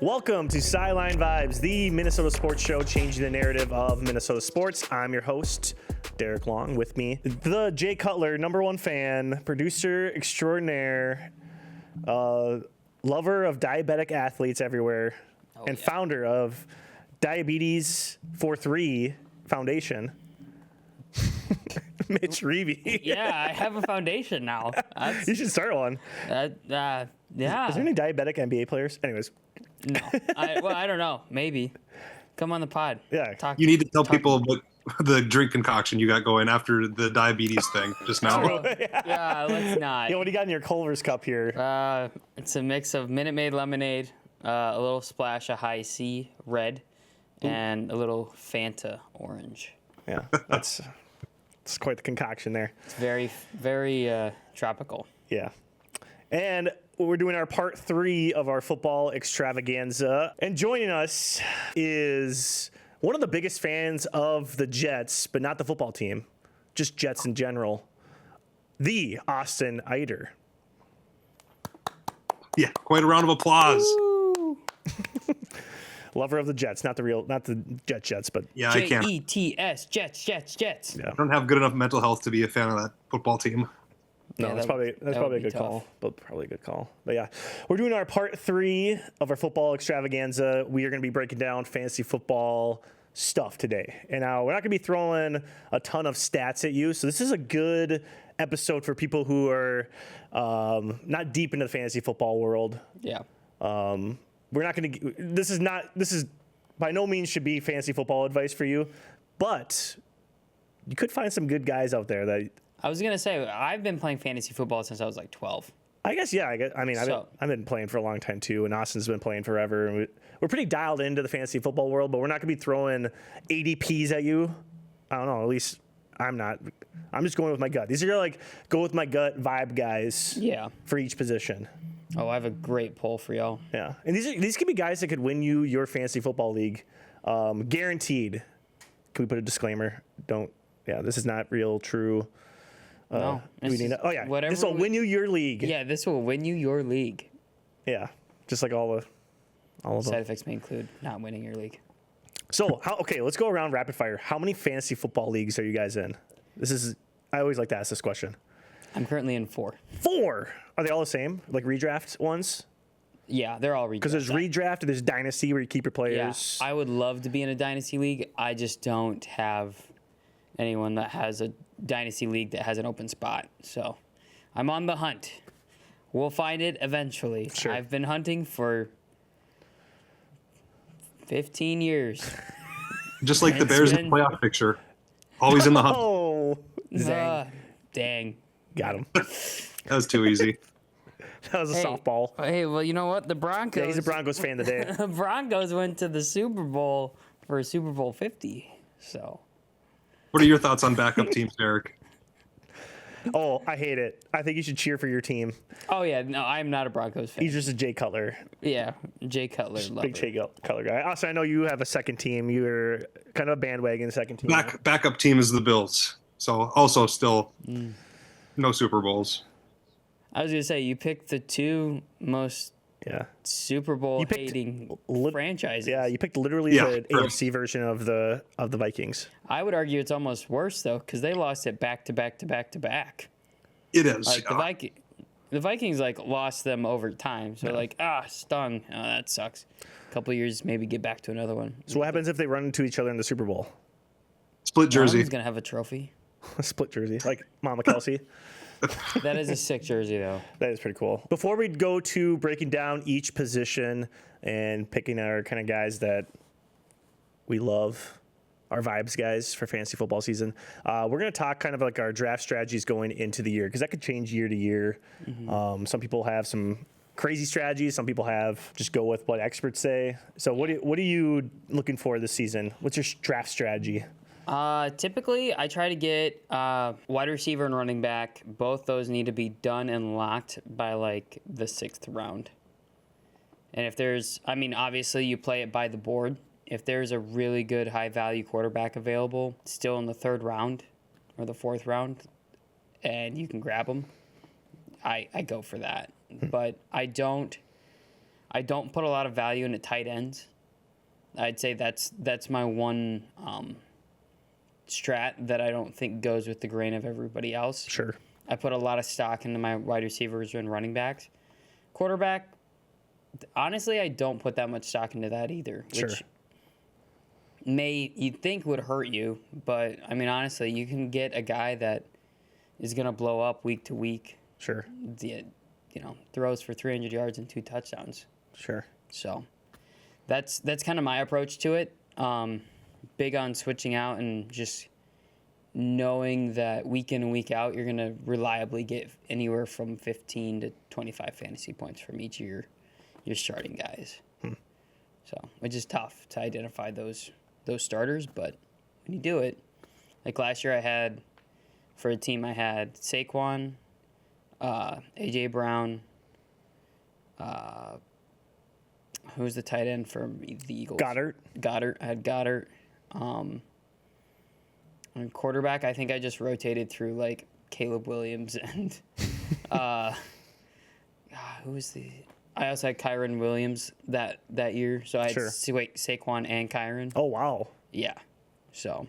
Welcome to Sideline Vibes, the Minnesota sports show changing the narrative of Minnesota sports. I'm your host, Derek Long. With me, the Jay Cutler, number one fan, producer extraordinaire, lover of diabetic athletes everywhere, founder of Diabetes for 3 Foundation. Mitch Reeve. Yeah, I have a foundation now. You should start one. Yeah. Is there any diabetic NBA players? Anyways. No. I don't know. Maybe. Come on the pod. Yeah. You need to tell people about the drink concoction you got going after the diabetes thing just now. Yeah, let's not. Yeah, what do you got in your Culver's cup here? It's a mix of Minute Maid lemonade, a little splash of High C red, and a little Fanta orange. Yeah, it's quite the concoction there. It's very, very tropical. Yeah. And we're doing our part 3 of our football extravaganza. And joining us is one of the biggest fans of the Jets, but not the football team, just Jets in general, the Austin Eider. Yeah, quite a round of applause. Lover of the Jets, not the Jets, but Yeah, I can't. Jets, Jets. yeah. I don't have good enough mental health to be a fan of that football team. No, Yeah, that's that probably would a be good call. tough. But probably a good call. But yeah, we're doing our part 3 of our football extravaganza. We are going to be breaking down fantasy football stuff today. And now we're not going to be throwing a ton of stats at you. So this is a good episode for people who are not deep into the fantasy football world. Yeah. We're not going to. This is by no means should be fantasy football advice for you, but you could find some good guys out there that. I was going to say, I've been playing fantasy football since I was like 12. I guess, yeah. I've been playing for a long time too, and Austin's been playing forever. And we're pretty dialed into the fantasy football world, but we're not going to be throwing ADPs at you. I don't know. At least I'm not. I'm just going with my gut. These are like go with my gut vibe guys. Yeah. For each position. Oh, I have a great poll for y'all. Yeah, and these could be guys that could win you your fantasy football league, guaranteed. Can we put a disclaimer? Don't. Yeah, this is not real, true. No. This will win you your league. Yeah, this will win you your league. Yeah, just like all of them. Side effects may include not winning your league. So, let's go around rapid fire. How many fantasy football leagues are you guys in? I always like to ask this question. I'm currently in 4. 4? Are they all the same? Like redraft ones? Yeah, they're all redraft. Because there's redraft and there's dynasty where you keep your players. Yeah, I would love to be in a dynasty league. I just don't have anyone that has a dynasty league that has an open spot. So I'm on the hunt. We'll find it eventually. Sure. I've been hunting for 15 years. Just like the Bears in the playoff picture. Always in the hunt. Oh, Dang. got him. That was too easy. That was a softball. Hey, well, you know what? The Broncos. Yeah, he's a Broncos fan today. The Broncos went to the Super Bowl for Super Bowl 50. So. What are your thoughts on backup teams, Derek? Oh, I hate it. I think you should cheer for your team. Oh, yeah. No, I'm not a Broncos fan. He's just a Jay Cutler. Yeah, Jay Cutler. Big Jay Cutler guy. Also, I know you have a second team. You're kind of a bandwagon second team. Backup team is the Bills. So also still no Super Bowls. I was going to say, you picked the 2 most Super Bowl hating franchises. Yeah, you picked literally the AFC version of the Vikings. I would argue it's almost worse, though, because they lost it back to back to back to back. It is. Like the Vikings lost them over time. So stung. Oh, that sucks. A couple of years, maybe get back to another one. So what happens if they run into each other in the Super Bowl? Split jersey. One's going to have a trophy. A split jersey, like Mama Kelsey. That is a sick jersey, though. That is pretty cool. Before we go to breaking down each position and picking our kind of guys that we love, our vibes guys for fantasy football season, we're going to talk kind of like our draft strategies going into the year, because that could change year to year. Mm-hmm. Some people have some crazy strategies. Some people have just go with what experts say. So what are you looking for this season? What's your draft strategy? Typically, I try to get wide receiver and running back. Both those need to be done and locked by like the 6th round. And if there's, obviously you play it by the board. If there's a really good high value quarterback available, still in the 3rd round or the 4th round, and you can grab them, I go for that. But I don't I don't put a lot of value into tight ends. I'd say that's my one strat that I don't think goes with the grain of everybody else. Sure. I put a lot of stock into my wide receivers and running backs. Quarterback, honestly, I don't put that much stock into that either, which you'd think would hurt you, but I mean, honestly, you can get a guy that is going to blow up week to week. Sure. Throws for 300 yards and 2 touchdowns. Sure. So that's kind of my approach to it. Big on switching out and just knowing that week in and week out, you're going to reliably get anywhere from 15 to 25 fantasy points from each of your starting guys. So, which is tough to identify those starters, but when you do it, like last year for a team I had Saquon, A.J. Brown, who was the tight end for the Eagles? Goddard. I had Goddard. And quarterback, I think I just rotated through like Caleb Williams and who was I also had Kyron Williams that year, so I had Saquon and Kyron. Oh wow. Yeah. So.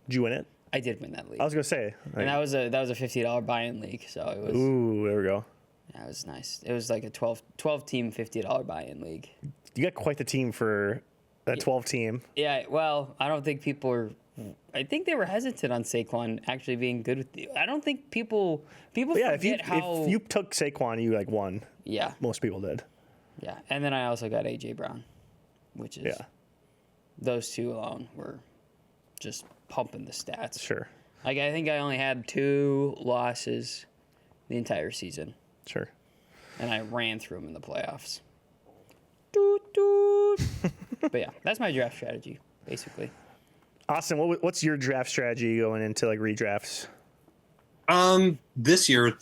Did you win it? I did win that league. I was gonna say. And that was a $50 buy-in league, so it was. Ooh, there we go. Yeah, it was nice. It was like a 12 team $50 buy-in league. You got quite the team for that 12 team. Yeah, well, I don't think people were. I think they were hesitant on Saquon actually being good with you. I don't think people forget how. If you took Saquon, you like won. Yeah. Most people did. Yeah, and then I also got A.J. Brown, which is those two alone were just pumping the stats. Sure. Like I think I only had 2 losses the entire season. Sure. And I ran through them in the playoffs. Doot, doot. But yeah, that's my draft strategy, basically. Austin, what's your draft strategy going into like redrafts? This year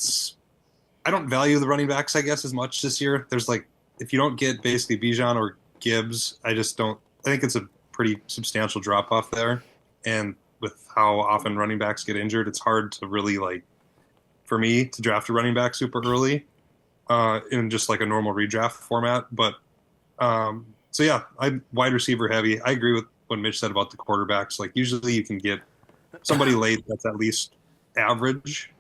I don't value the running backs, I guess, as much this year. There's like, if you don't get basically Bijan or Gibbs, I think it's a pretty substantial drop off there. And with how often running backs get injured, it's hard to really for me to draft a running back super early in just like a normal redraft format. But so yeah, I'm wide receiver heavy. I agree with what Mitch said about the quarterbacks. Like usually you can get somebody late that's at least average.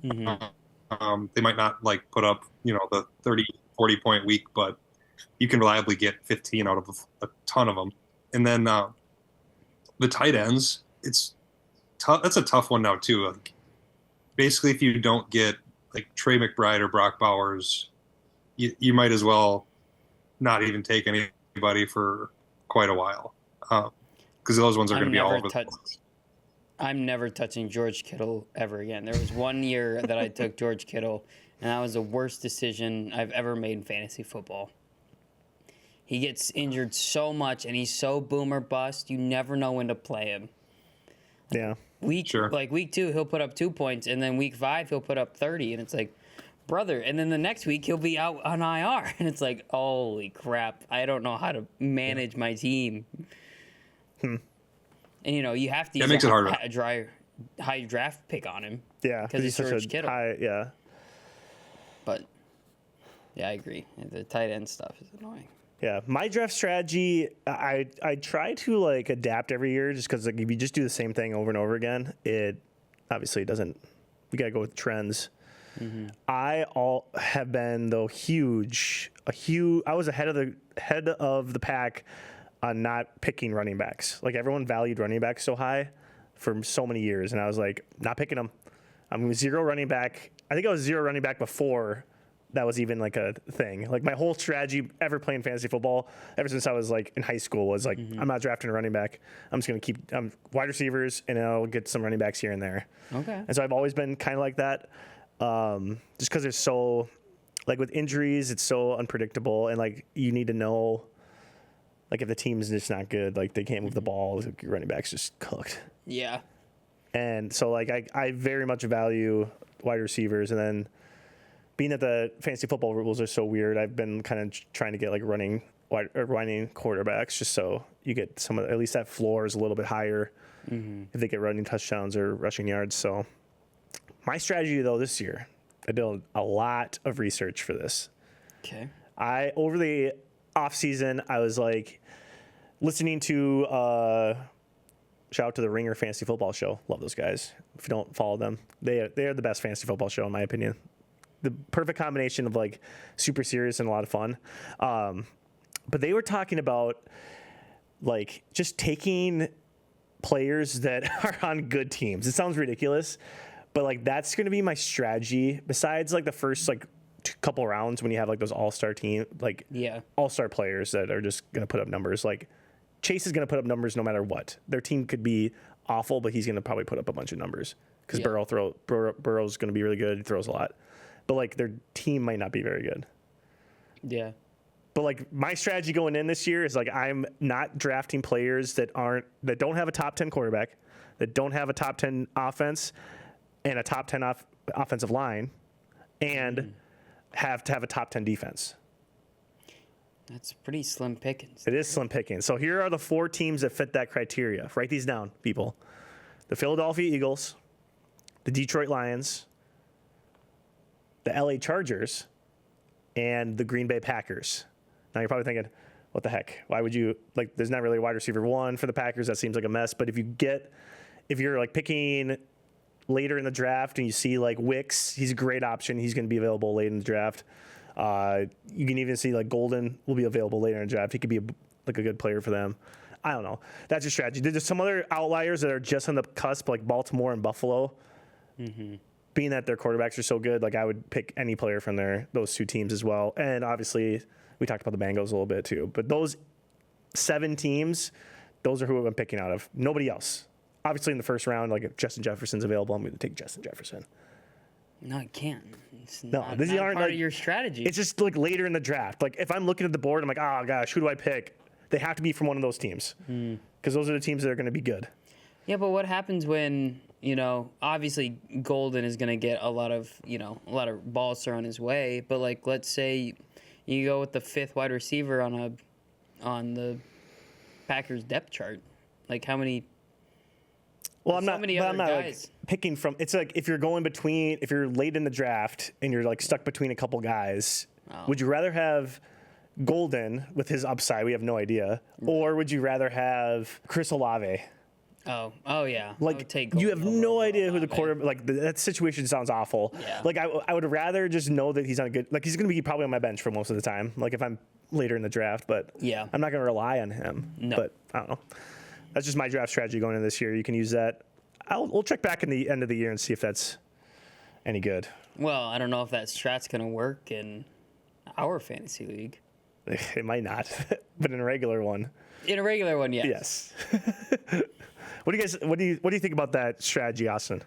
Mm-hmm. They might not put up, the 30, 40 point week, but you can reliably get 15 out of a ton of them. And then the tight ends, it's tough. That's a tough one now too. Like, basically, if you don't get like Trey McBride or Brock Bowers, you might as well not even take anybody for quite a while, because those ones are going to be all over the place. I'm never touching George Kittle ever again. There was one year that I took George Kittle, and that was the worst decision I've ever made in fantasy football. He gets injured so much, and he's so boom or bust. You never know when to play him. Yeah. Week 2, he'll put up 2 points, and then week 5, he'll put up 30, and it's like, brother. And then the next week, he'll be out on IR, and it's like, holy crap, I don't know how to manage my team. And you have to use a high draft pick on him. Yeah, because it's George Kittle. Yeah. But yeah, I agree. The tight end stuff is annoying. Yeah, my draft strategy, I try to adapt every year, just because if you just do the same thing over and over again, it obviously doesn't. You gotta go with trends. Mm-hmm. I have been though I was ahead of the pack on not picking running backs. Like everyone valued running backs so high for so many years, and I was like, not picking them. I'm 0 running back. I think I was 0 running back before that was even like a thing. Like my whole strategy ever playing fantasy football, ever since I was in high school, was like, I'm not drafting a running back. I'm just gonna keep wide receivers, and I'll get some running backs here and there. Okay. And so I've always been kind of like that, just because there's so, with injuries, it's so unpredictable, and you need to know, if the team's just not good, they can't move the ball, your running back's just cooked. Yeah. And so I very much value wide receivers, and then being that the fantasy football rules are so weird, I've been kind of trying to get running quarterbacks, just so you get some of, at least that floor is a little bit higher if they get running touchdowns or rushing yards. So my strategy though this year, I did a lot of research for this. Okay. Over the off season, I was like listening to shout out to the Ringer Fantasy Football Show. Love those guys. If you don't follow them, they are the best fantasy football show in my opinion. The perfect combination of like super serious and a lot of fun. But they were talking about like just taking players that are on good teams. It sounds ridiculous, but like that's going to be my strategy. Besides like the first like couple rounds when you have like those all-star team, like all-star players that are just going to put up numbers. Like Chase is going to put up numbers no matter what. Their team could be awful, but he's going to probably put up a bunch of numbers because Burrow's going to be really good. He throws a lot, but like their team might not be very good. Yeah. But like my strategy going in this year is like I'm not drafting players that don't have a top 10 quarterback, that don't have a top 10 offense and a top 10 offensive line, and have to have a top 10 defense. That's pretty slim pickings. It is slim pickings. So here are the 4 teams that fit that criteria. Write these down, people. The Philadelphia Eagles, the Detroit Lions, the LA Chargers, and the Green Bay Packers. Now you're probably thinking, what the heck? Why would you, like, there's not really a wide receiver 1 for the Packers. That seems like a mess. But if you're like picking later in the draft and you see like Wicks, he's a great option. He's going to be available late in the draft. You can even see like Golden will be available later in the draft. He could be a good player for them. I don't know. That's your strategy. There's some other outliers that are just on the cusp, like Baltimore and Buffalo. Being that their quarterbacks are so good, like I would pick any player from those 2 teams as well. And obviously, we talked about the Bengals a little bit too. But those 7 teams, those are who I'm picking out of. Nobody else. Obviously, in the first round, like if Justin Jefferson's available, I'm going to take Justin Jefferson. No, I can't. It's These not aren't part like of your strategy. It's just like later in the draft. Like if I'm looking at the board, I'm like, oh gosh, who do I pick? They have to be from one of those teams because those are the teams that are going to be good. Yeah, but what happens when, obviously Golden is going to get a lot of balls thrown his way, but like let's say you go with the 5th wide receiver on the Packers depth chart. Like how many? Well, I'm not guys. like picking from. It's like if you're late in the draft and you're like stuck between a couple guys, would you rather have Golden with his upside? We have no idea, or would you rather have Chris Olave? Oh yeah. Like you have no idea who the quarterback. Like that situation sounds awful. Yeah. Like I would rather just know that he's on a good. Like he's going to be probably on my bench for most of the time. Like if I'm later in the draft, but yeah, I'm not going to rely on him. No. But I don't know. That's just my draft strategy going into this year. You can use that. We'll check back in the end of the year and see if that's any good. Well, I don't know if that strat's going to work in our fantasy league. It might not, but in a regular one. In a regular one, yes. Yes. What do you think about that strategy, Austin?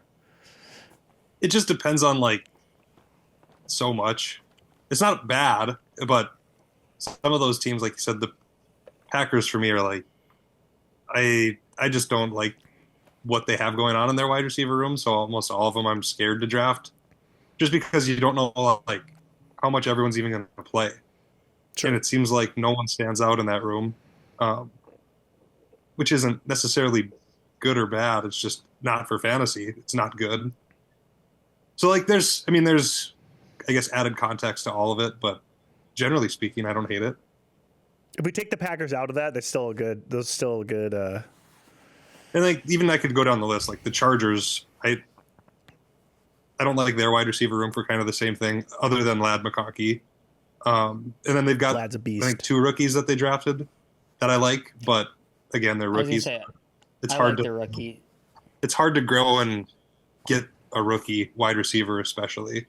It just depends on like so much. It's not bad, but some of those teams, like you said, the Packers for me are like, I just don't like what they have going on in their wide receiver room. So almost all of them I'm scared to draft, just because you don't know like how much everyone's even going to play. Sure. And it seems like no one stands out in that room, which isn't necessarily good or bad. It's just not for fantasy. It's not good. So like there's I guess added context to all of it, but generally speaking, I don't hate it. If we take the Packers out of that, they're still good. Those still good. And like even I could go down the list. Like the Chargers, I don't like their wide receiver room for kind of the same thing, other than Ladd McConkey. And then they've got Ladd's a beast. I think 2 rookies that they drafted that I like, but again, they're rookies. It's hard to rookie. It's hard to grow and get a rookie wide receiver, especially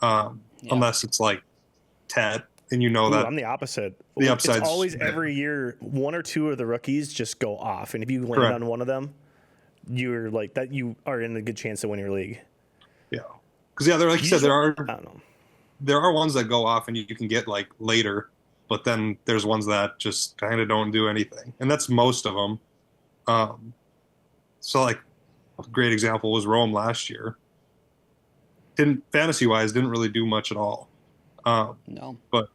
unless it's like Ted. And that I'm the opposite. The upside's it's always every year 1 or 2 of the rookies just go off, and if you land on one of them, you're like that. You are in a good chance to win your league. Yeah, because they're like you said, I don't know. There are ones that go off and you can get like later, but then there's ones that just kind of don't do anything, and that's most of them. So like a great example was Rome last year. Fantasy wise, didn't really do much at all. No, but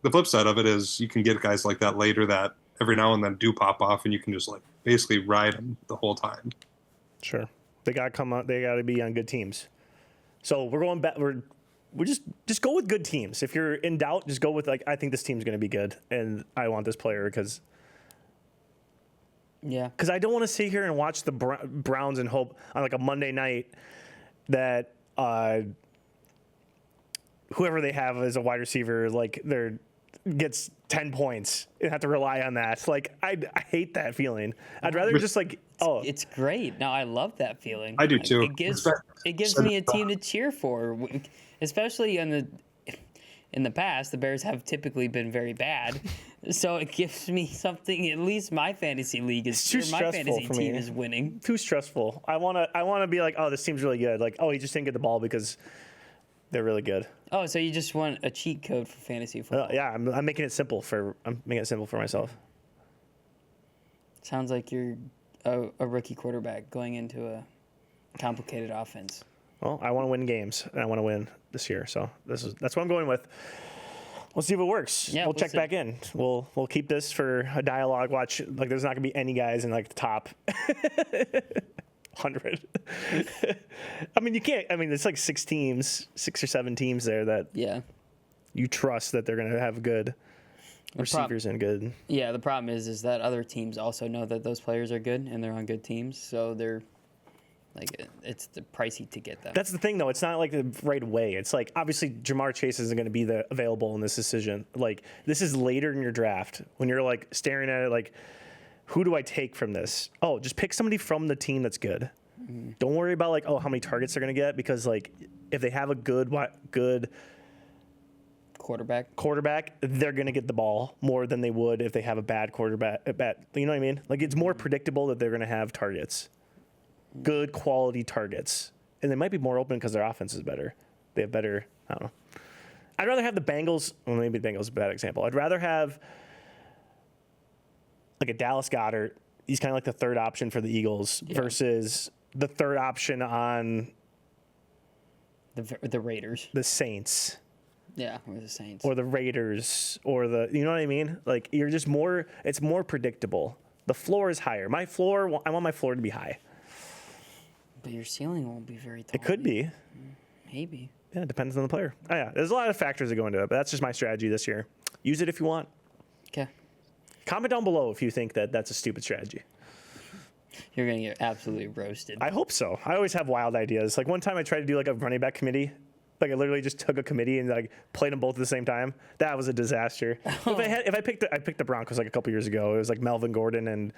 the flip side of it is you can get guys like that later that every now and then do pop off, and you can just like basically ride them the whole time. Sure, they got to come out. They got to be on good teams. So we're going back. We're we just go with good teams. If you're in doubt, just go with like I think this team's going to be good, and I want this player because I don't want to sit here and watch the Browns and hope on like a Monday night that whoever they have as a wide receiver like gets 10 points and have to rely on that. Like I hate that feeling. I'd rather just like it's great. No, I love that feeling. I do too. It gives me a team to cheer for, especially in the past. The Bears have typically been very bad, so it gives me something. At least my fantasy league is too stressful my fantasy for team me. is winning. Too stressful. I wanna be like, oh, this team's really good. Like, oh, he just didn't get the ball because they're really good. Oh, so you just want a cheat code for fantasy football? Yeah, I'm making it simple for myself. Sounds like you're a rookie quarterback going into a complicated offense. Well, I want to win games, and I want to win this year. So that's what I'm going with. We'll see if it works. Yeah, we'll check back in. We'll keep this for a dialogue. Watch, like, there's not going to be any guys in like the top 100. I mean, you can't. I mean, it's like 6 or 7 teams there that you trust that they're going to have good receivers and good. Yeah, the problem is that other teams also know that those players are good and they're on good teams, so they're like it's pricey to get them. That's the thing, though. It's not like the right way. It's like obviously Jamar Chase isn't going to be available in this decision. Like this is later in your draft when you're like staring at it like, who do I take from this? Oh, just pick somebody from the team that's good. Mm-hmm. Don't worry about like, oh, how many targets they're going to get, because like if they have a good quarterback, they're going to get the ball more than they would if they have a bad quarterback. You know what I mean? Like it's more predictable that they're going to have targets, good quality targets, and they might be more open because their offense is better. They have better. I don't know. I'd rather have the Bengals. Well, maybe the Bengals is a bad example. I'd rather have like a Dallas Goedert. He's kind of like the third option for the Eagles versus the third option on the Raiders, the Saints. Yeah, or the Saints. Or the Raiders, or you know what I mean? Like, you're just it's more predictable. The floor is higher. I want my floor to be high. But your ceiling won't be very tall. It could be. Maybe. Yeah, it depends on the player. Oh, yeah, there's a lot of factors that go into it, but that's just my strategy this year. Use it if you want. Okay. Comment down below if you think that that's a stupid strategy. You're going to get absolutely roasted. I hope so. I always have wild ideas. Like, one time I tried to do, like, a running back committee. Like, I literally just took a committee and like played them both at the same time. That was a disaster. If I picked the Broncos like a couple years ago. It was like Melvin Gordon and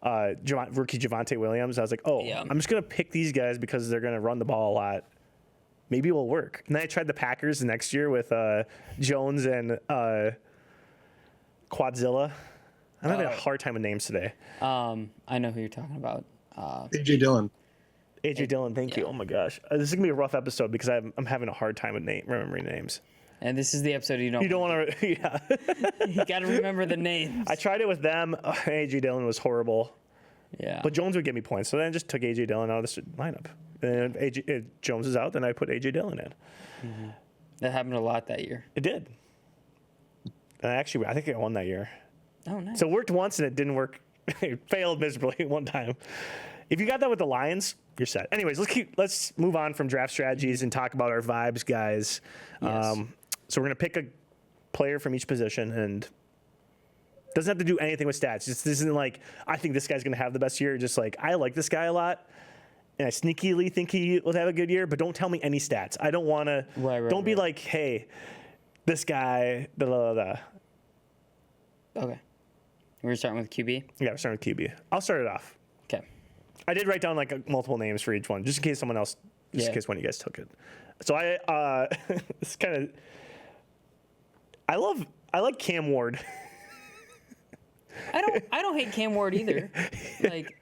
rookie Javonte Williams. I was like, I'm just gonna pick these guys because they're gonna run the ball a lot. Maybe it will work. And then I tried the Packers the next year with Jones and Quadzilla. I'm having a hard time with names today. I know who you're talking about. AJ Dillon. AJ Dillon, thank you. Oh my gosh, this is gonna be a rough episode because I'm having a hard time with remembering names. And this is the episode you don't want to. Yeah, you got to remember the names. I tried it with them. AJ Dillon was horrible. Yeah, but Jones would give me points, so then I just took AJ Dillon out of the lineup. And if Jones is out, then I put AJ Dillon in. Mm-hmm. That happened a lot that year. It did. And I think I won that year. Oh, nice. So it worked once and it didn't work. It failed miserably one time. If you got that with the Lions, you're set. Anyways, let's move on from draft strategies and talk about our vibes, guys. Yes. So we're gonna pick a player from each position, and doesn't have to do anything with stats. This isn't like I think this guy's gonna have the best year. Just like I like this guy a lot, and I sneakily think he will have a good year. But don't tell me any stats. I don't want to. Don't be like, hey, this guy. Blah, blah, blah. Okay. We're starting with QB. Yeah, we're starting with QB. I'll start it off. Okay. I did write down like multiple names for each one, just in case someone else, in case one of you guys took it. So it's kind of, I like Cam Ward. I don't hate Cam Ward either. Like,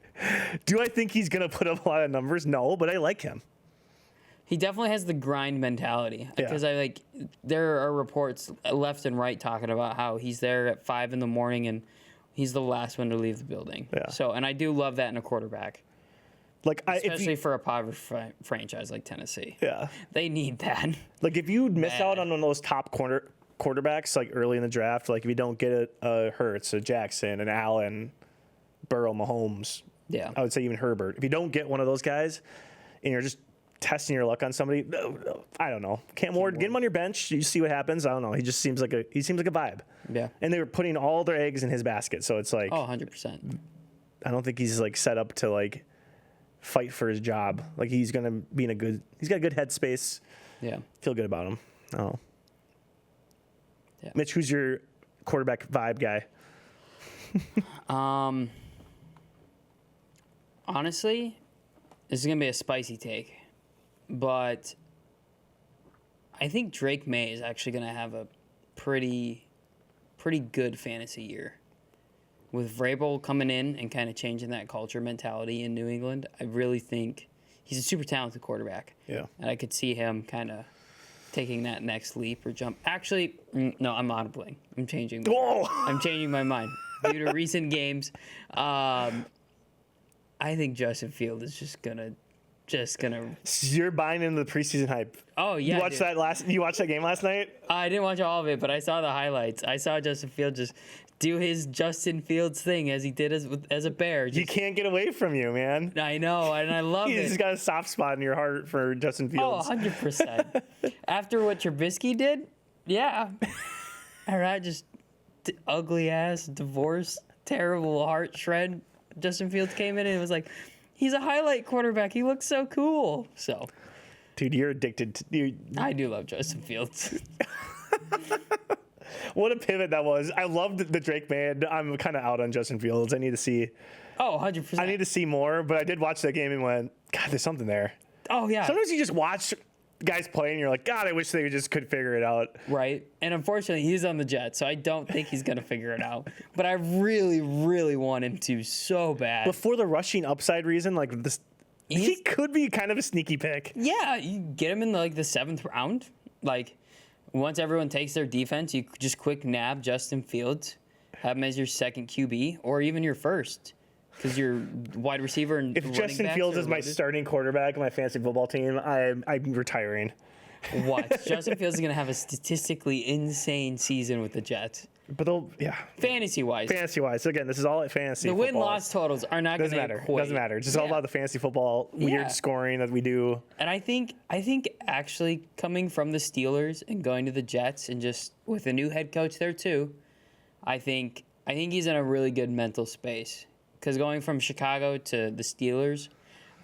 do I think he's gonna put up a lot of numbers? No, but I like him. He definitely has the grind mentality because there are reports left and right talking about how he's there at 5 a.m. and he's the last one to leave the building. Yeah. So, and I do love that in a quarterback. Like, especially for a impoverished franchise like Tennessee. Yeah. They need that. Like, if you miss out on one of those top quarterbacks, like early in the draft, like if you don't get a Hurts, a Jackson, an Allen, Burrow, Mahomes, I would say even Herbert. If you don't get one of those guys and you're just testing your luck on somebody. I don't know. Cam Ward, get him on your bench. You see what happens. I don't know. He just seems like a vibe. Yeah. And they were putting all their eggs in his basket, so it's like, 100%. I don't think he's like set up to like fight for his job. Like he's gonna be he's got a good headspace. Yeah. Feel good about him. Oh. Yeah. Mitch, who's your quarterback vibe guy? Honestly, this is gonna be a spicy take, but I think Drake May is actually gonna have a pretty good fantasy year. With Vrabel coming in and kind of changing that culture mentality in New England, I really think he's a super talented quarterback. Yeah. And I could see him kind of taking that next leap or jump. Actually, no, I'm audibling. I'm changing. I'm changing my mind due to recent games. I think Justin Field is just gonna. You're buying into the preseason hype. Oh yeah. You watched that game last night? I didn't watch all of it, but I saw the highlights. I saw Justin Field just do his Justin Fields thing as he did as a Bear. He can't get away from you, man. I know, and I love it. He's got a soft spot in your heart for Justin Fields. Oh, 100%. After what Trubisky did, yeah. All right, just ugly ass divorce, terrible heart shred. Justin Fields came in and it was like, he's a highlight quarterback. He looks so cool. So, dude, you're addicted to. I do love Justin Fields. What a pivot that was. I loved the Drake man. I'm kind of out on Justin Fields. I need to see. Oh, 100%. I need to see more, but I did watch that game and went, God, there's something there. Oh, yeah. Sometimes you just watch guys play and you're like, God, I wish they just could figure it out. Right. And unfortunately, he's on the Jets, so I don't think he's going to figure it out. But I really, really want him to so bad. But for the rushing upside reason, like this, he could be kind of a sneaky pick. Yeah, you get him in the 7th round. Like, once everyone takes their defense, you just quick nab Justin Fields, have him as your second QB, or even your first, because your wide receiver and if Justin Fields is my starting quarterback on my fantasy football team, I'm retiring. What? Justin Fields is going to have a statistically insane season with the Jets. But Fantasy-wise. Fantasy-wise. Again, this is all at fantasy The football. win-loss totals are not going to equate. Doesn't matter. It's just all about the fantasy football weird scoring that we do. And I think actually coming from the Steelers and going to the Jets and just with a new head coach there too, I think he's in a really good mental space. Because going from Chicago to the Steelers,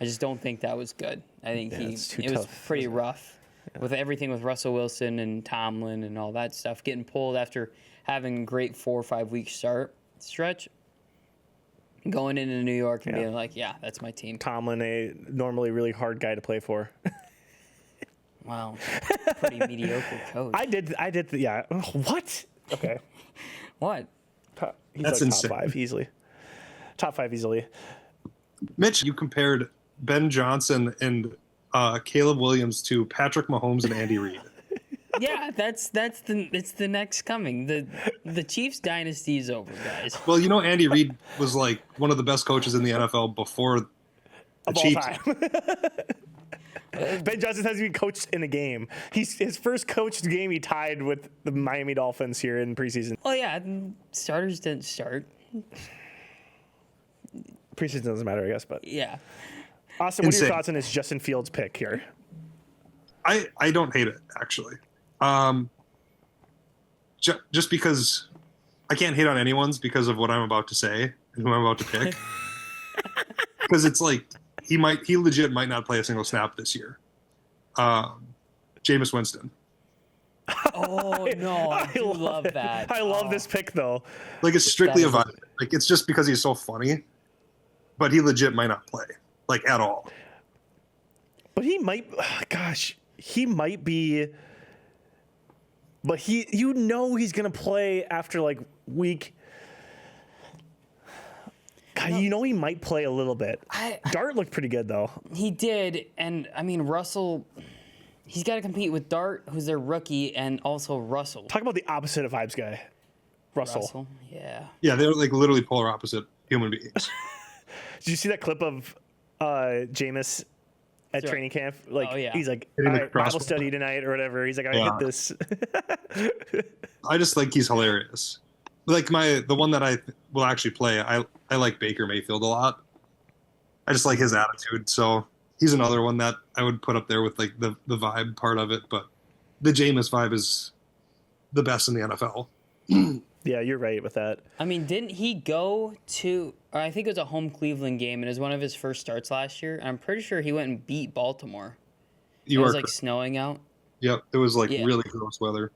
I just don't think that was good. I think it was pretty rough with everything with Russell Wilson and Tomlin and all that stuff getting pulled after having a great 4 or 5 week stretch. Going into New York and being like, yeah, that's my team. Tomlin, a normally really hard guy to play for. Wow, pretty mediocre coach. I did. What? Okay. What? He's That's like insane. Top 5 easily. Top 5 easily. Mitch, you compared Ben Johnson and Caleb Williams to Patrick Mahomes and Andy Reid. Yeah, it's the next coming. The Chiefs dynasty is over, guys. Well, Andy Reid was like one of the best coaches in the NFL before the Of all Chiefs. time. Ben Johnson hasn't even coached in a game. His first coached game he tied with the Miami Dolphins here in preseason. Well, yeah, starters didn't start. Preseason doesn't matter, I guess. But Yeah. Austin, what are your Insane. thoughts on this Justin Fields pick here? I don't hate it, actually. Just because I can't hate on anyone's because of what I'm about to say and who I'm about to pick. Because it's like he legit might not play a single snap this year. Jameis Winston. Oh no, I do love that. I love this pick though. Like it's strictly a That vibe. Like it's just because he's so funny, but he legit might not play like at all. But he might. Gosh, he might be. But he's gonna play after like week. God, he might play a little bit. Dart looked pretty good though. He did, and I mean Russell. He's got to compete with Dart, who's their rookie, and also Russell. Talk about the opposite of Vibes guy, Russell. Yeah. Yeah, they're like literally polar opposite human beings. Did you see that clip of Jameis at Sure. training camp? Like, Oh, yeah. he's like, Hitting the all right, Bible crossbar. study tonight or whatever. He's like, I Yeah. hit this. I just think he's hilarious. Like the one that I will actually play. I like Baker Mayfield a lot. I just like his attitude. So he's another one that I would put up there with like the vibe part of it. But the Jameis vibe is the best in the NFL. Yeah, you're right with that. I mean, didn't he go to? Or I think it was a home Cleveland game, and it was one of his first starts last year. I'm pretty sure he went and beat Baltimore. You It are was like correct. snowing out. Yep, it was like Yeah. really gross weather.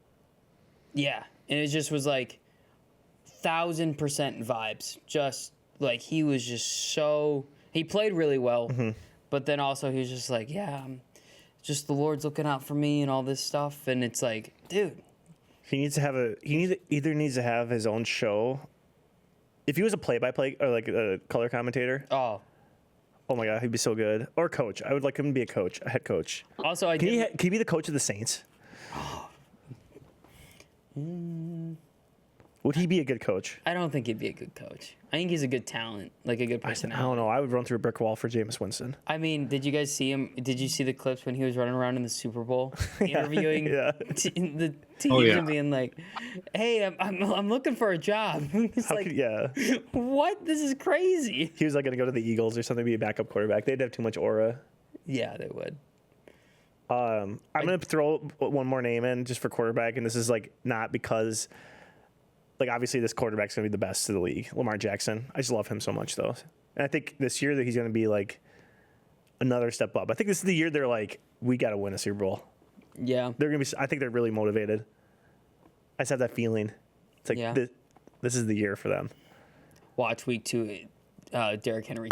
Yeah, and it just was like 1,000% vibes. Just like he was just so he played really well, but then also he was just like, yeah, just the Lord's looking out for me and all this stuff, and it's like, dude, Either needs to have his own show. If he was a play-by-play or like a color commentator, oh. oh my god, he'd be so good. Or coach. I would like him to be a coach, a head coach. Also, I Can he, did. can he be the coach of the Saints? Would he be a good coach? I don't think he'd be a good coach. I think he's a good talent, like a good I personality. don't know. I would run through a brick wall for Jameis Winston. I mean, did you guys see him? Did you see the clips when he was running around in the Super Bowl interviewing yeah. The teams Oh, yeah. and being like, "Hey, I'm looking for a job." It's How like, could, yeah. what? This is crazy. He was like going to go to the Eagles or something, be a backup quarterback. They'd have too much aura. Yeah, they would. I'm going to throw one more name in just for quarterback, and this is like not because, like, obviously this quarterback's going to be the best of the league, Lamar Jackson. I just love him so much, though. And I think this year that he's going to be like another step up. I think this is the year they're like, we got to win a Super Bowl. Yeah. They're going to be, I think they're really motivated. I just have that feeling. It's like, Yeah. this is the year for them. Watch week 2, Derrick Henry.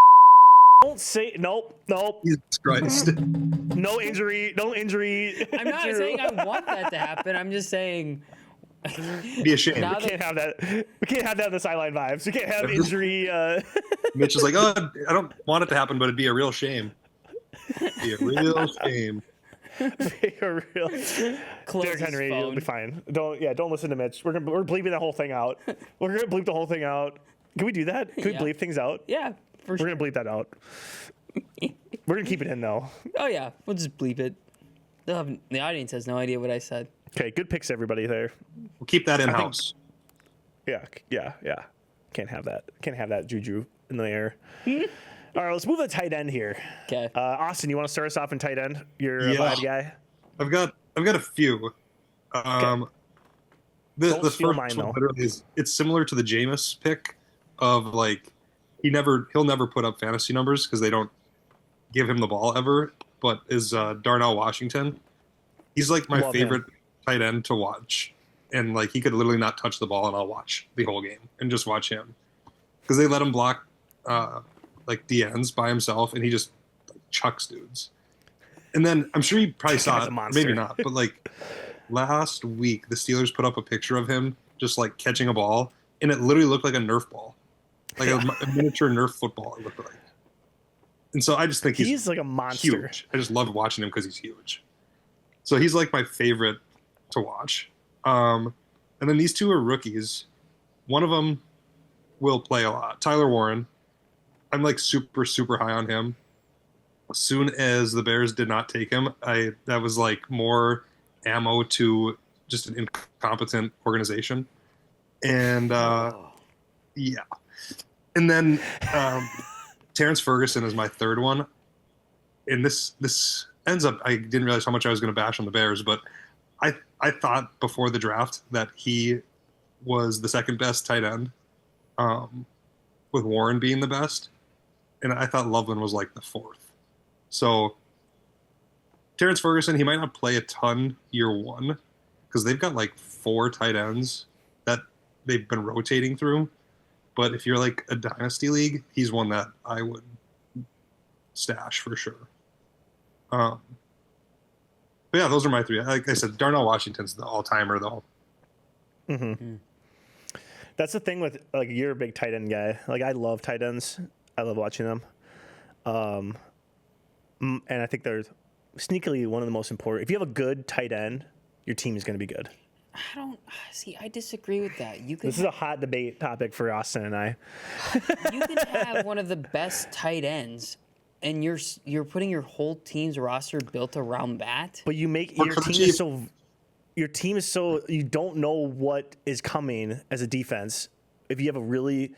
Don't say, nope. Jesus Christ. No injury. I'm not saying I want that to happen. I'm just saying. Be ashamed. Now We can't have that. We can't have that in the sideline vibes. We can't have injury. Mitch is like, oh, I don't want it to happen, but it'd be a real shame. Be a real shame. a real. Close Derrick his Henry, you'll phone. be fine. Don't listen to Mitch. We're bleeping that whole thing out. We're gonna bleep the whole thing out. Can we do that? Can Yeah. we bleep things out? Yeah, for We're sure. gonna bleep that out. We're gonna keep it in though. Oh yeah, we'll just bleep it. The audience has no idea what I said. Okay, good picks, everybody there. We'll keep that in house. Yeah. Can't have that. Can't have that juju in the air. All right, let's move to tight end here. Okay. Austin, you want to start us off in tight end? You're a Yeah. vibe guy. I've got a few. Don't The steal first mine, one though. literally is it's similar to the Jameis pick of like he'll never put up fantasy numbers because they don't give him the ball ever. But is Darnell Washington? He's like my Love favorite tight end to watch, and like he could literally not touch the ball, and I'll watch the whole game and just watch him because they let him block like the ends by himself, and he just like, chucks dudes. And then I'm sure you probably saw guy's it, a monster. maybe not, but like last week the Steelers put up a picture of him just like catching a ball, and it literally looked like a Nerf ball, like a miniature Nerf football. It looked like. And so I just think He's like a monster. huge. I just love watching him because he's huge. So he's like my favorite to watch. And then these two are rookies. One of them will play a lot. Tyler Warren. I'm like super, super high on him. As soon as the Bears did not take him, that was like more ammo to just an incompetent organization. And yeah. And then Terrence Ferguson is my third one. And this ends up, I didn't realize how much I was going to bash on the Bears, but I thought before the draft that he was the second best tight end, with Warren being the best. And I thought Loveland was like the fourth. So Terrence Ferguson, he might not play a ton year one because they've got like 4 tight ends that they've been rotating through. But if you're like a dynasty league, he's one that I would stash for sure. But yeah, those are my 3. Like I said, Darnell Washington's the all-timer though. That's the thing with like you're a big tight end guy. Like I love tight ends. I love watching them. And I think they're sneakily one of the most important. If you have a good tight end, your team is going to be good. I don't see. I disagree with that. You can This is a hot debate topic for Austin and I. you can have one of the best tight ends, and you're putting your whole team's roster built around that. But you make Or your could team you- is so you don't know what is coming as a defense if you have a really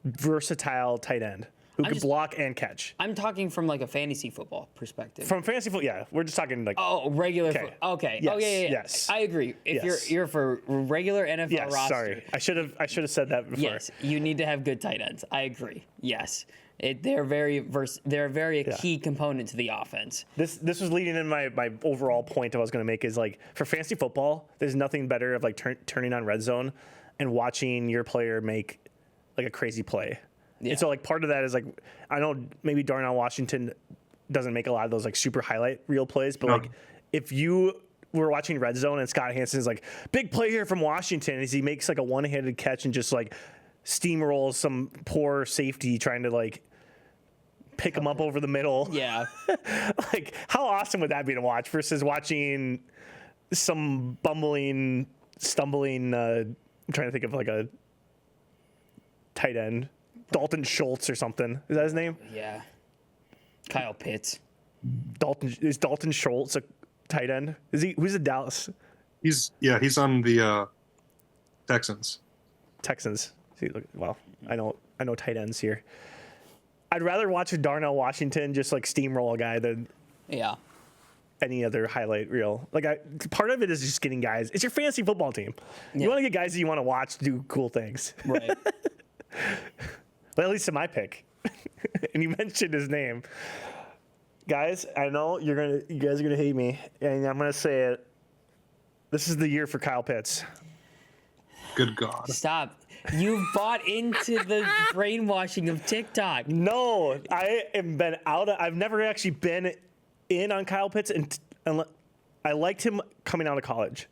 versatile tight end. who can block and catch. I'm talking from like a fantasy football perspective. From fantasy football, yeah, we're just talking like Regular. Okay. Okay. Yes, Oh yeah. yes. I agree. If Yes. you're for regular NFL yes. roster. Sorry, I should have said that before. Yes, you need to have good tight ends. I agree. Yes, they're very a key component to the offense. This was leading in my overall point I was going to make is like for fantasy football, there's nothing better of like turning on red zone and watching your player make like a crazy play. Yeah. And so like part of that is like I know maybe Darnell Washington doesn't make a lot of those like super highlight reel plays, but like if you were watching red zone and Scott Hansen's like big play here from Washington as he makes like a one-handed catch and just like steamrolls some poor safety trying to like pick him up over the middle. Yeah. Like how awesome would that be to watch versus watching some stumbling I'm trying to think of like a tight end, Dalton Schultz or something. Is that his name? Yeah. Kyle Pitts. Is Dalton Schultz a tight end? Is he? Who's the Dallas He's on the Texans. Texans? See, look, well, I know tight ends here. I'd rather watch a Darnell Washington just like steamroll a guy than any other highlight reel. Like part of it is just getting guys. It's your fantasy football team. You want to get guys that you want to watch do cool things. Right. But at least in my pick. And you mentioned his name. Guys, I know you guys are gonna hate me, and I'm gonna say it. This is the year for Kyle Pitts. Good God. Stop. You bought into the brainwashing of TikTok. No, I've never actually been in on Kyle Pitts, and I liked him coming out of college.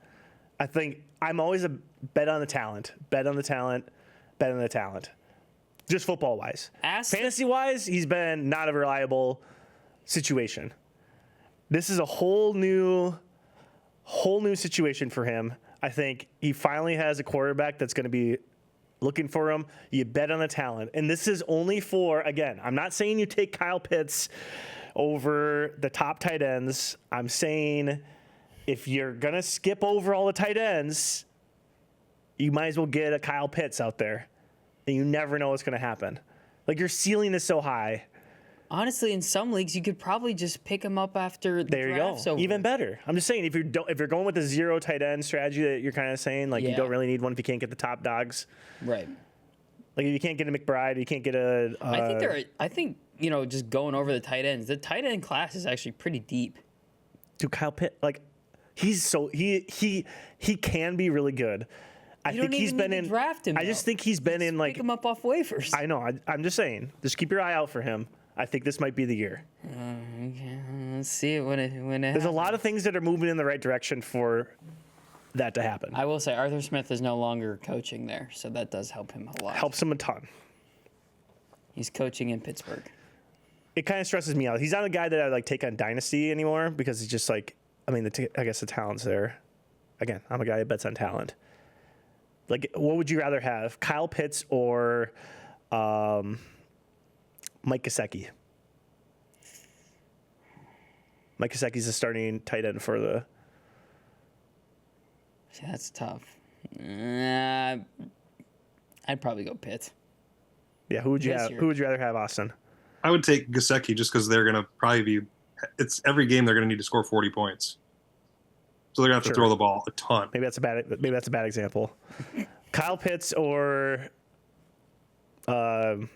I think I'm always a bet on the talent. Just football wise. Fantasy wise, he's been not a reliable situation. This is a whole new situation for him. I think he finally has a quarterback that's going to be looking for him. You bet on the talent. And this is only for, again, I'm not saying you take Kyle Pitts over the top tight ends. I'm saying if you're going to skip over all the tight ends, you might as well get a Kyle Pitts out there. And you never know what's going to happen. Like your ceiling is so high. Honestly, in some leagues, you could probably just pick him up after the There you go. draft's over. Even better. I'm just saying if you're going with the zero tight end strategy that you're kind of saying, like you don't really need one if you can't get the top dogs. Right. Like if you can't get a McBride, you can't get a. I think just going over the tight ends, the tight end class is actually pretty deep. To Kyle Pitt, like he can be really good. I think he's been in. Draft him. I just think he's been in like. Pick him up off waivers. I know. I'm just saying. Just keep your eye out for him. I think this might be the year. Okay, let's see it when it There's a lot of things that are moving in the right direction for that to happen. I will say Arthur Smith is no longer coaching there, so that does help him a lot. Helps him a ton. He's coaching in Pittsburgh. It kind of stresses me out. He's not a guy that I like take on Dynasty anymore because he's just like, I mean, I guess the talent's there. Again, I'm a guy that bets on talent. Like, what would you rather have, Kyle Pitts or Mike Gesicki? Mike Gesicki's the starting tight end for the. Yeah, that's tough. I'd probably go Pitts. Yeah, who would you This have? year. Who would you rather have, Austin? I would take Gesicki just because they're going to probably be. It's every game they're going to need to score 40 points. So they're going to have to throw the ball a ton. Maybe that's a bad example. Kyle Pitts or trying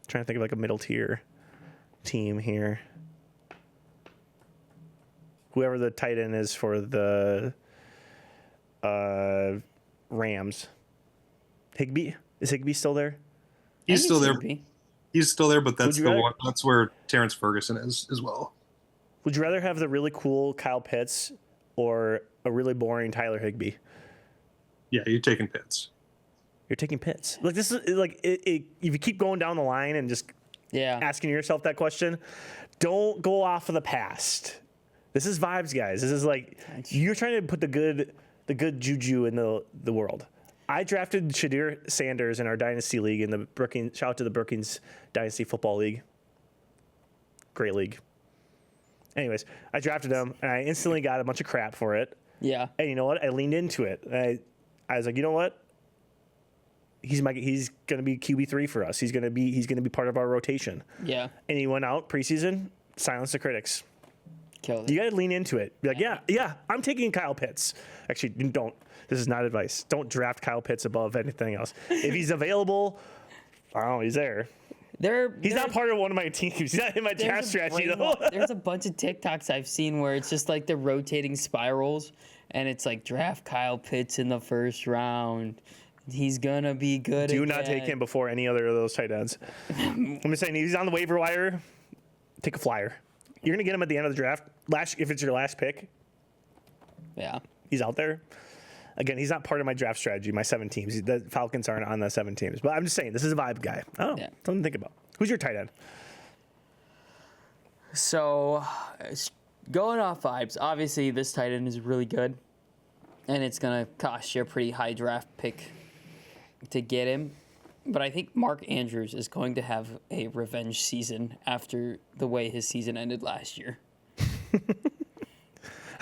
to think of like a middle tier team here. Whoever the tight end is for the Rams. Higbee? Is Higbee still there? He's still there. Maybe. He's still there, but that's you the rather- one. That's where Terrence Ferguson is as well. Would you rather have the really cool Kyle Pitts or a really boring Tyler Higbee? Yeah, you're taking Pitts. You're taking Pitts. Like this is like if you keep going down the line and just asking yourself that question, don't go off of the past. This is vibes, guys. This is like you're trying to put the good juju in the world. I drafted Shadir Sanders in our Dynasty League in the Brookings. Shout out to the Brookings Dynasty Football League. Great league. Anyways, I drafted him, and I instantly got a bunch of crap for it. Yeah. And you know what? I leaned into it. I was like, you know what? he's going to be QB3 for us. He's going to be part of our rotation. Yeah. And he went out preseason, silenced the critics. Killed You it. got to lean into it. Be like, yeah, I'm taking Kyle Pitts. Actually, don't. This is not advice. Don't draft Kyle Pitts above anything else. If he's available, I don't know, he's there. He's not part of one of my teams. He's not in my draft strategy, though. There's a bunch of TikToks I've seen where it's just like the rotating spirals, and it's like draft Kyle Pitts in the first round. He's gonna be good. Do not take him before any other of those tight ends. I'm just saying, he's on the waiver wire. Take a flyer. You're gonna get him at the end of the draft. If it's your last pick, Yeah. he's out there. Again, he's not part of my draft strategy. My 7 teams. The Falcons aren't on the 7 teams. But I'm just saying, this is a vibe guy. Oh, Yeah. something to think about. Who's your tight end? So, going off vibes, obviously this tight end is really good, and it's gonna cost you a pretty high draft pick to get him. But I think Mark Andrews is going to have a revenge season after the way his season ended last year.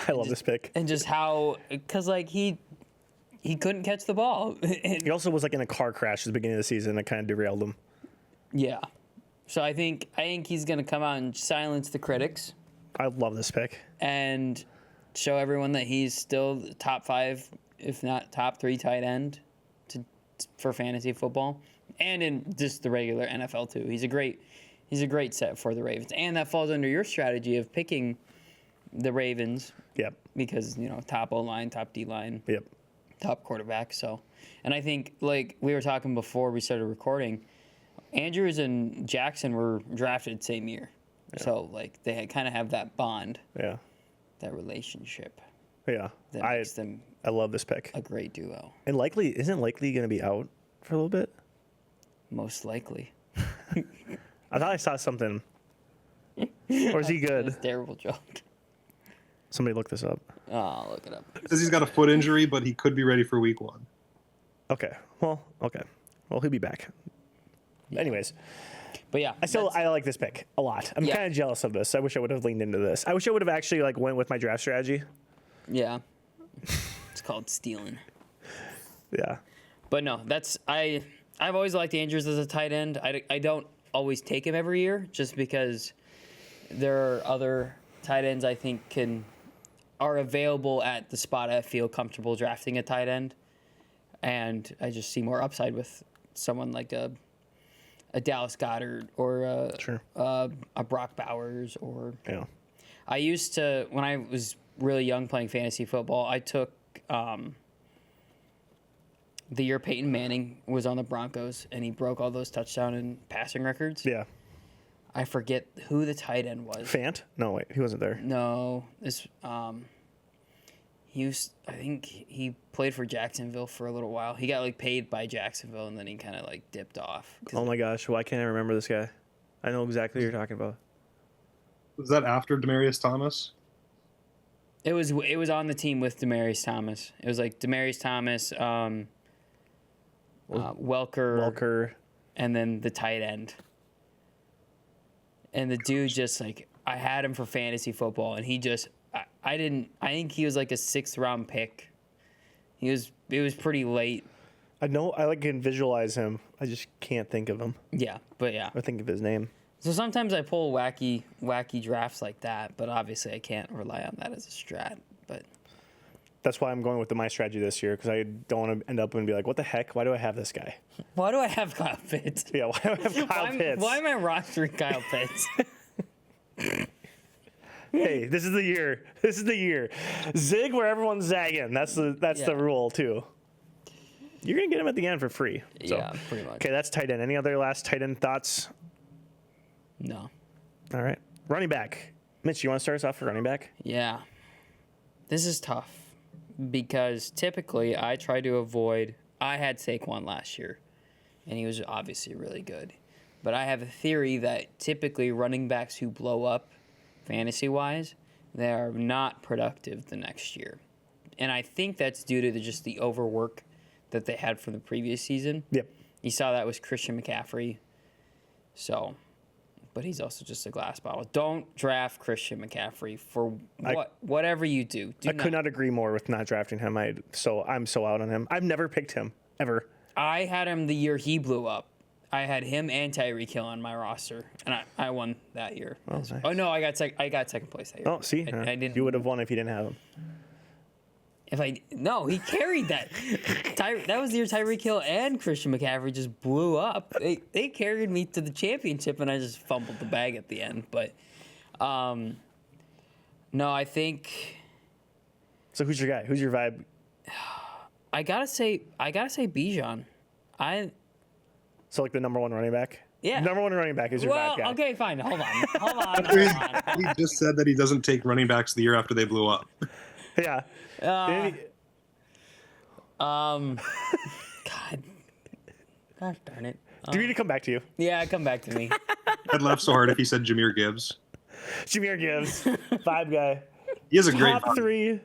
I love this pick. And just how, because like he couldn't catch the ball. And, He also was like in a car crash at the beginning of the season that kind of derailed him. yeah. So I think he's gonna come out and silence the critics I love this pick. and show everyone that he's still the top 5, if not top 3 tight end for fantasy football, and in just the regular NFL too. He's a great set for the Ravens, and that falls under your strategy of picking the Ravens Yep. because top O line, top D line, Yep. top quarterback. So, and I think like we were talking before we started recording, Andrews and Jackson were drafted same year, so like they kind of have that bond, Yeah. that relationship Yeah. that I makes them love this pick. a great duo. And isn't Likely going to be out for a little bit? Most likely. I thought I saw something. Or is he good? That's a terrible joke. Somebody look this up. Oh, I'll look it up. Says he's got a foot injury, but he could be ready for week 1. Okay. Well, he'll be back. Anyways, But yeah, I like this pick a lot. I'm Yeah. kind of jealous of this. I wish I would have leaned into this. I wish I would have actually went with my draft strategy. yeah, it's called stealing. Yeah. But no, I've always liked Andrews as a tight end. I don't always take him every year just because there are other tight ends I think are available at the spot I feel comfortable drafting a tight end, and I just see more upside with someone like a Dallas Goedert or a Brock Bowers or. Yeah. I used to, when I was really young playing fantasy football, I took the year Peyton Manning was on the Broncos and he broke all those touchdown and passing records. Yeah. I forget who the tight end was. Fant? No, wait, he wasn't there. No, I think he played for Jacksonville for a little while. He got paid by Jacksonville and then he kind of dipped off. Oh my gosh, why can't I remember this guy? I know exactly what you're talking about. Was that after Demaryius Thomas? It was on the team with Demaryius Thomas. It was Demaryius Thomas, Welker, and then the tight end. And the dude just I had him for fantasy football, and he just I think he was a 6th round pick. It was pretty late. I know I can visualize him. I just can't think of him Yeah, but yeah. or think of his name. So sometimes I pull wacky drafts like that, but obviously I can't rely on that as a strat. But That's why I'm going with my strategy this year because I don't want to end up and be like, what the heck? Why do I have this guy? why do I have Kyle Pitts? Yeah, why do I have Kyle Pitts? Why am I rostering Kyle Pitts? Hey, this is the year. This is the year. Zig where everyone's zagging. That's the rule too. You're gonna get him at the end for free. So. Yeah, pretty much. Okay, that's tight end. Any other last tight end thoughts? No. All right, running back. Mitch, you want to start us off for running back? Yeah. This is tough because typically I try to avoid. I had Saquon last year, and he was obviously really good. But I have a theory that typically running backs who blow up fantasy-wise, they are not productive the next year. And I think that's due to just the overwork that they had from the previous season. Yep. You saw that with Christian McCaffrey. So, but he's also just a glass bottle. Don't draft Christian McCaffrey for whatever you do. I could not agree more with not drafting him. I'm so out on him. I've never picked him ever. I had him the year he blew up. I had him and Tyreek Hill on my roster, and I won that year. Oh, nice. Oh no, I got second place that year. Oh, see, I didn't. You would have won if you didn't have him. He carried that. That was the year Tyreek Hill and Christian McCaffrey just blew up. They carried me to the championship, and I just fumbled the bag at the end. But, no, I think. So who's your guy? Who's your vibe? I gotta say Bijan. So like the number one running back. Yeah. Number one running back is your vibe guy. Okay, fine. Hold on. He just said that he doesn't take running backs the year after they blew up. Yeah. God. Gosh darn it. Do we need to come back to you? Yeah, come back to me. I'd laugh so hard if he said Jahmyr Gibbs. Jahmyr Gibbs, vibe guy. He has a great Top three.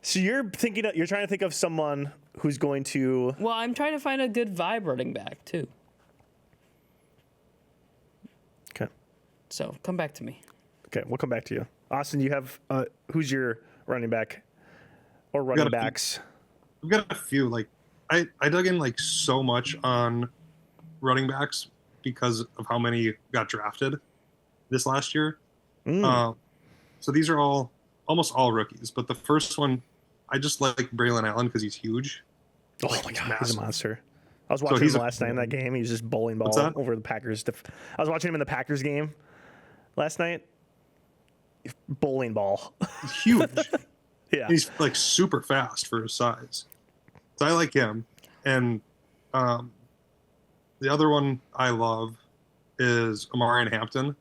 So you're trying to think of someone who's going to. Well, I'm trying to find a good vibe running back too. Okay. So come back to me. Okay, we'll come back to you. Austin, you have who's your running back or running backs? We've got a few. Like I dug in like so much on running backs because of how many got drafted this last year. So these are almost all rookies, but the first one, I just like Braylon Allen because he's huge. Oh like, my he's God, massive. he's a monster. I was watching him last night in that game. He was just bowling ball over the Packers. I was watching him in the Packers game last night. Bowling ball. He's huge. Yeah. He's like super fast for his size. So I like him. And the other one I love is Amari and Hampton.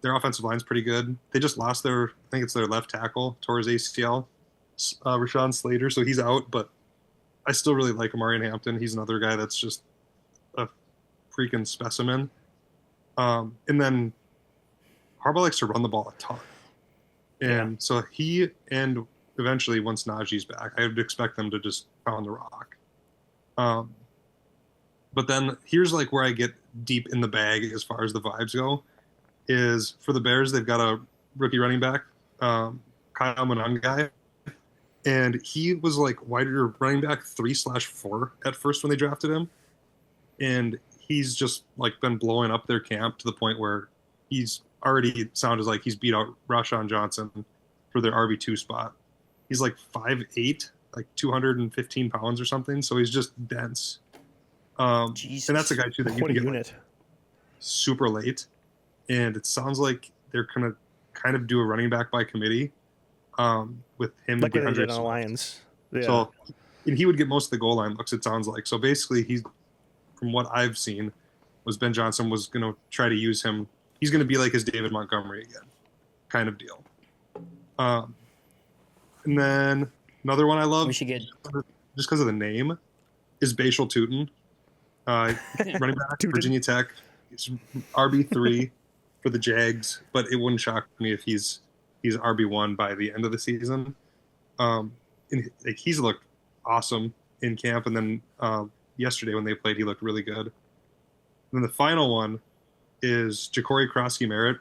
Their offensive line's pretty good. They just lost I think it's their left tackle, tore his ACL, Rashawn Slater, so he's out, but I still really like Amari and Hampton. He's another guy that's just a freaking specimen. And then Harbaugh likes to run the ball a ton. And so he, and eventually once Najee's back, I would expect them to just pound the rock. But then here's like where I get deep in the bag as far as the vibes go, is for the Bears, they've got a rookie running back, Kyle Monangai, and he was like wider running back 3/4 at first when they drafted him, and he's just like been blowing up their camp to the point where he's already sounded like he's beat out Rashawn Johnson for their RB2 spot. He's like 5'8", like 215 pounds or something, so he's just dense. And that's a guy too that you can get like, super late. And it sounds like they're gonna kind of do a running back by committee with him like and they did DeAndre on Lions. Yeah. So and he would get most of the goal line looks, it sounds like. So basically, he's, from what I've seen, was Ben Johnson was going to try to use him. He's going to be like his David Montgomery again, kind of deal. And then another one I love, We should get just because of the name, is Bashal Tootin, running back, Virginia Tech. He's RB3 for the Jags, but it wouldn't shock me if he's RB1 by the end of the season. And like, he's looked awesome in camp, and then yesterday when they played, he looked really good. And then the final one is Ja'Cory Krosky-Merritt.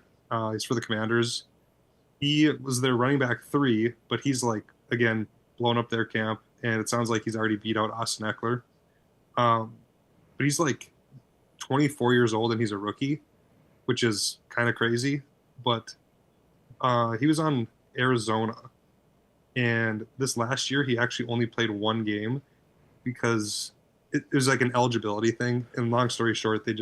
He's for the Commanders. He was their running back 3, but he's like, again, blown up their camp, and it sounds like he's already beat out Austin Eckler. But he's like 24 years old, and he's a rookie, which is kind of crazy. But he was on Arizona, and this last year he actually only played one game because it was like an eligibility thing. And long story short, the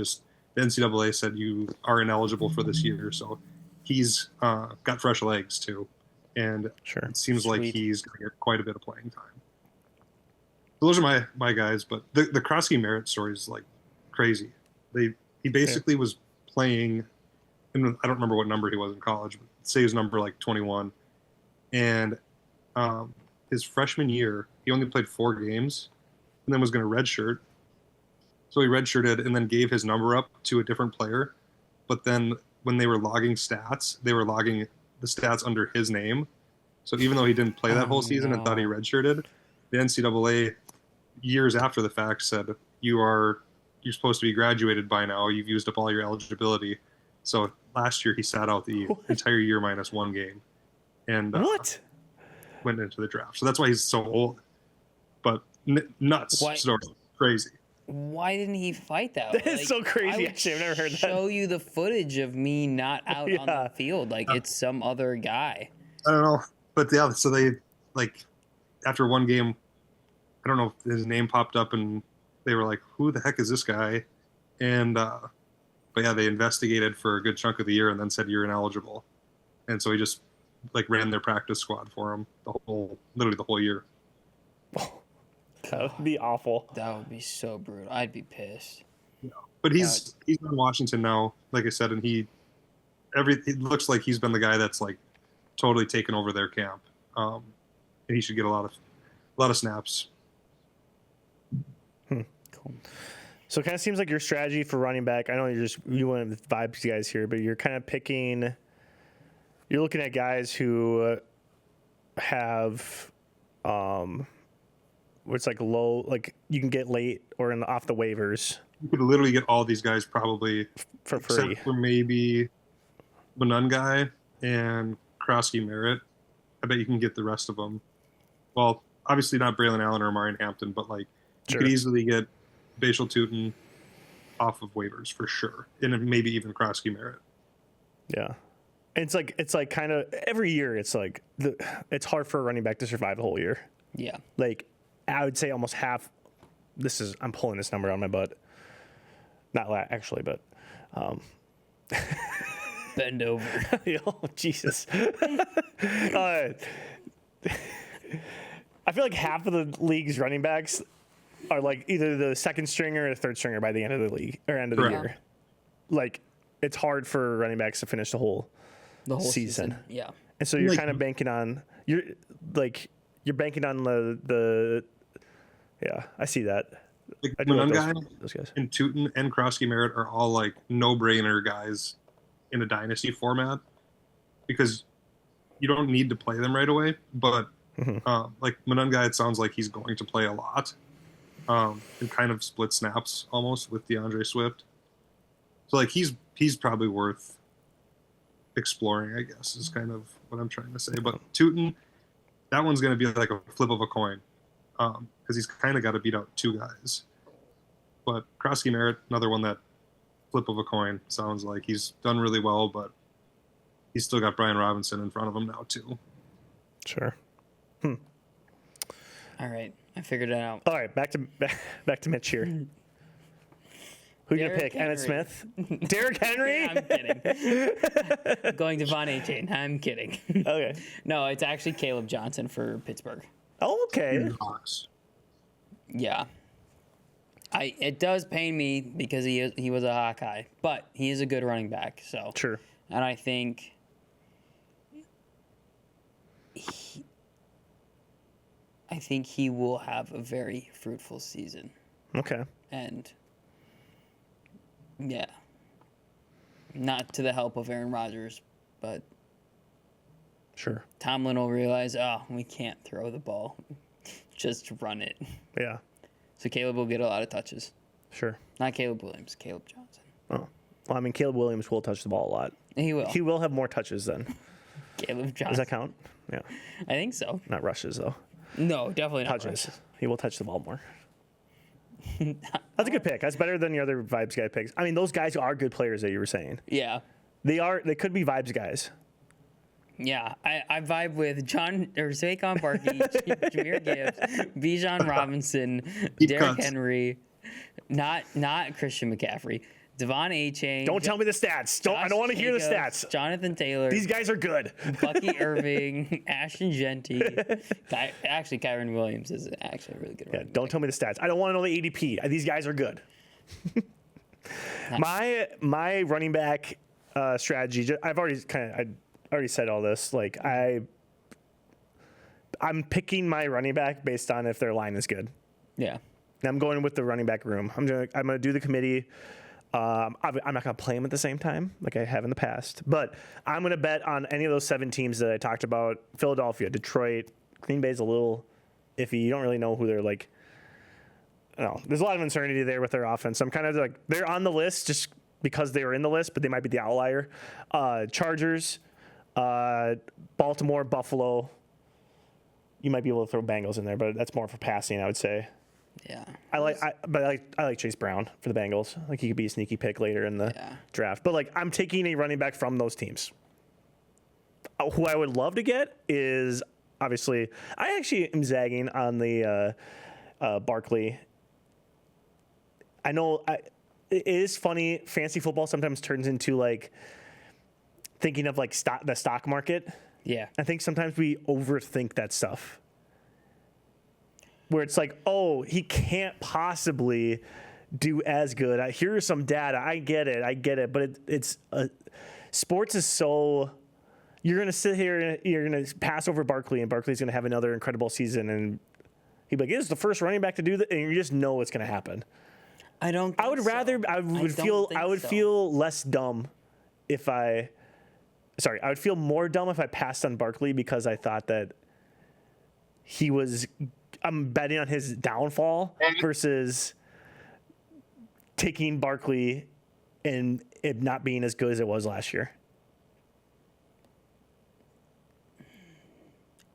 NCAA said you are ineligible for this year, so he's got fresh legs too, and it seems like he's going to get quite a bit of playing time. So those are my guys, but the Krosky-Merritt story is like crazy. He basically was playing, and I don't remember what number he was in college, but say his number like 21, and his freshman year he only played 4 games, and then was going to redshirt. So he redshirted and then gave his number up to a different player, but then when they were logging stats, they were logging the stats under his name. So even though he didn't play that whole season and thought he redshirted, the NCAA years after the fact said you're supposed to be graduated by now. You've used up all your eligibility. So last year he sat out the entire year minus 1 game, and went into the draft. So that's why he's so old. But nuts What? story. Crazy. Why didn't he fight that? That is so crazy, I would actually. I've never heard that. Show you the footage of me not out on Yeah. the field like it's some other guy. I don't know, but yeah. So they like after one game, I don't know if his name popped up and they were like, "Who the heck is this guy?" And but yeah, they investigated for a good chunk of the year and then said you're ineligible, and so he just like ran their practice squad for him literally the whole year. That would be awful. That would be so brutal. I'd be pissed. But he's in Washington now, like I said, and it looks like he's been the guy that's like totally taken over their camp, and he should get a lot of snaps. Cool. So it kind of seems like your strategy for running back. I know you went with vibes guys here, but you're kind of picking. You're looking at guys who have, where it's like low, like you can get late or off the waivers You could literally get all these guys probably for free. except for maybe Guy and Krosky Merritt. I bet you can get the rest of them. Well, obviously not Braylon Allen or Marion Hampton, but like you could easily get Bashal Tootin off of waivers for sure, and maybe even Krosky Merritt. Yeah. And it's like kind of every year it's like it's hard for a running back to survive the whole year. Yeah. Like I would say almost half. I'm pulling this number on my butt. Not actually, but Bend over. oh Jesus. I feel like half of the league's running backs are like either the second stringer or the third stringer by the end of the league or end of the year. Like it's hard for running backs to finish the whole season. Yeah. And so you're kind of banking on you're banking on the yeah, I see that. Like I do love Guy those guys. and Tootin and Krosky Merritt are all like no-brainer guys in a dynasty format because you don't need to play them right away. But like Guy, it sounds like he's going to play a lot and kind of split snaps almost with DeAndre Swift. So like he's probably worth exploring, I guess, is kind of what I'm trying to say. But Tootin, that one's going to be like a flip of a coin because he's kind of got to beat out two guys. But Krosky Merritt, another one that flip of a coin, sounds like he's done really well, but he's still got Brian Robinson in front of him now too. Sure. All right. I figured it out. All right, back to Mitch here. Who you gonna pick? Henry. Emmett Smith? Derrick Henry? I'm kidding. Going to Von 18. I'm kidding. Okay. No, it's actually Caleb Johnson for Pittsburgh. Oh, okay. Hawks. Yeah. It does pain me because he was a Hawkeye, but he is a good running back. So Sure. and I think he will have a very fruitful season. Okay. And yeah, not to the help of Aaron Rodgers, but Sure. Tomlin will realize, we can't throw the ball, just run it. Yeah. So Caleb will get a lot of touches. Sure. Not Caleb Williams, Caleb Johnson. Oh. Well, I mean, Caleb Williams will touch the ball a lot. He will. He will have more touches then. Caleb Johnson. Does that count? Yeah. I think so. Not rushes though. No, definitely not. Touches. Russ. He will touch the ball more. That's a good pick. That's better than the other Vibes guy picks. I mean, those guys are good players that you were saying. Yeah. They could be Vibes guys. Yeah, I vibe with Saquon Barkley, Jahmyr Gibbs, Bijan Robinson, Derrick Henry, not Christian McCaffrey, Devon Achane. Don't tell me the stats. I don't want to hear the stats. Jonathan Taylor. These guys are good. Bucky Irving, Ashton Genty. Actually, Kyron Williams is actually a really good running Don't tell me the stats. I don't want to know the ADP. These guys are good. my running back strategy. I've already I already said all this. Like I'm picking my running back based on if their line is good. Yeah. And I'm going with the running back room. I'm gonna do the committee. I'm not gonna play them at the same time like I have in the past, but I'm gonna bet on any of those 7 teams that I talked about: Philadelphia, Detroit, Green Bay's a little iffy. You don't really know who they're like. No, there's a lot of uncertainty there with their offense. I'm kind of like they're on the list just because they were in the list, but they might be the outlier. Chargers, Baltimore, Buffalo, you might be able to throw Bengals in there, but that's more for passing, I would say. Yeah. I like Chase Brown for the Bengals. Like he could be a sneaky pick later in the draft. But like I'm taking a running back from those teams. Who I would love to get is obviously I actually am zagging on the Barkley. I know it is funny. Fantasy football sometimes turns into like thinking of like the stock market. Yeah. I think sometimes we overthink that stuff. Where it's like, oh, he can't possibly do as good. Here's some data. I get it. But sports is so. You're gonna sit here and you're gonna pass over Barkley, and Barkley's gonna have another incredible season, and he'd be like, "This is the first running back to do that," and you just know it's gonna happen. I don't. I would rather. So. I would feel less dumb if I. Sorry, I would feel more dumb if I passed on Barkley because I thought that he was. I'm betting on his downfall versus taking Barkley and it not being as good as it was last year.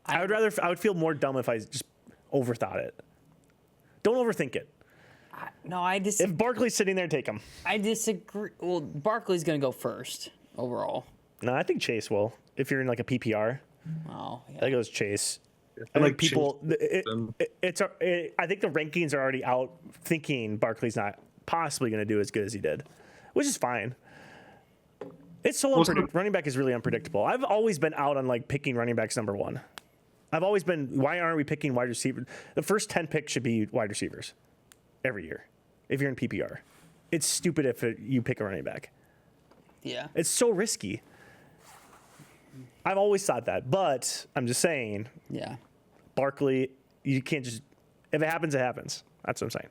I would feel more dumb if I just overthought it. Don't overthink it. I disagree. If Barkley's sitting there, take him. I disagree. Well, Barkley's going to go first overall. No, I think Chase will. If you're in like a PPR, Oh, yeah. I think it was Chase. I I like think people. Chase. I think the rankings are already out thinking Barkley's not possibly going to do as good as he did, which is fine. It's so unpredictable. Running back is really unpredictable. I've always been out on like picking running backs number one. I've always been. Why aren't we picking wide receiver? The first 10 picks should be wide receivers every year. If you're in PPR, it's stupid if you pick a running back. Yeah. It's so risky. I've always thought that, but I'm just saying. Yeah. Barkley, you can't just. If it happens, it happens. That's what I'm saying.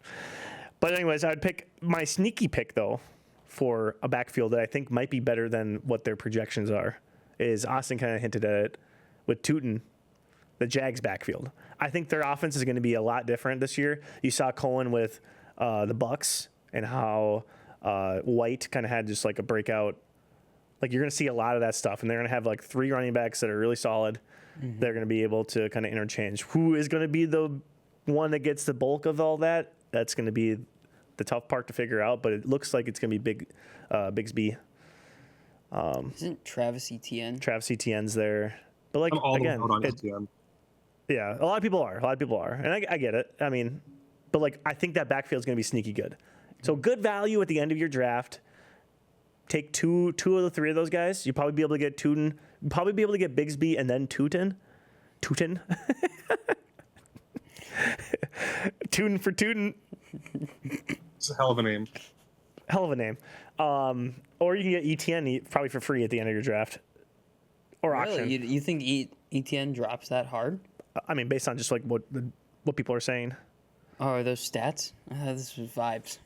But anyways, I'd pick my sneaky pick though for a backfield that I think might be better than what their projections are. Is Austin kind of hinted at it with Tootin, the Jags backfield. I think their offense is going to be a lot different this year. You saw Cohen with the Bucks and how White kind of had just like a breakout. Like you're going to see a lot of that stuff, and they're going to have like 3 running backs that are really solid. Mm-hmm. They're going to be able to kind of interchange. Who is going to be the one that gets the bulk of all that? That's going to be the tough part to figure out, but it looks like it's going to be Bigsby. Isn't Travis Etienne? Travis Etienne's there. But like, I'm all again, out on Etienne. Yeah, a lot of people are. And I get it. I mean, but like, I think that backfield is going to be sneaky good. So good value at the end of your draft. Take two of the 3 of those guys. You'll probably be able to get Tootin. You'll probably be able to get Bigsby and then Tootin. Tootin for Tootin. It's a hell of a name. Hell of a name. Or you can get Etienne probably for free at the end of your draft. Or auction. Really? You think Etienne drops that hard? I mean, based on just like what people are saying. Oh, are those stats? This was vibes.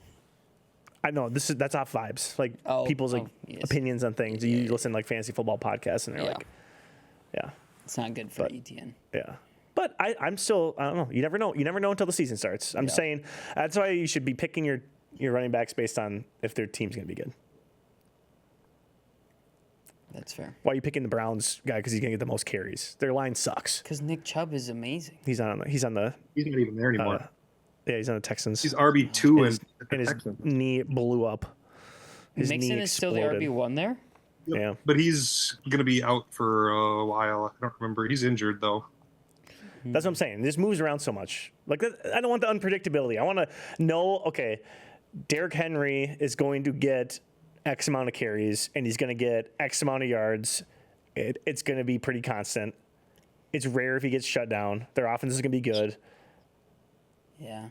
I know that's off vibes, like people's opinions on things. You listen to like fantasy football podcasts, and they're like, yeah, it's not good for Etienne. Yeah, but I'm still, I don't know. You never know. You never know until the season starts. I'm saying that's why you should be picking your running backs based on if their team's going to be good. That's fair. Why are you picking the Browns guy? Because he's going to get the most carries. Their line sucks. Because Nick Chubb is amazing. He's not even there anymore. Yeah, he's on the Texans. He's RB2 and his knee blew up. His Mixon is still the RB1 there? Yep. Yeah. But he's going to be out for a while. I don't remember. He's injured, though. That's what I'm saying. This moves around so much. Like, I don't want the unpredictability. I want to know, okay, Derrick Henry is going to get X amount of carries, and he's going to get X amount of yards. It's going to be pretty constant. It's rare if he gets shut down. Their offense is going to be good. Yeah.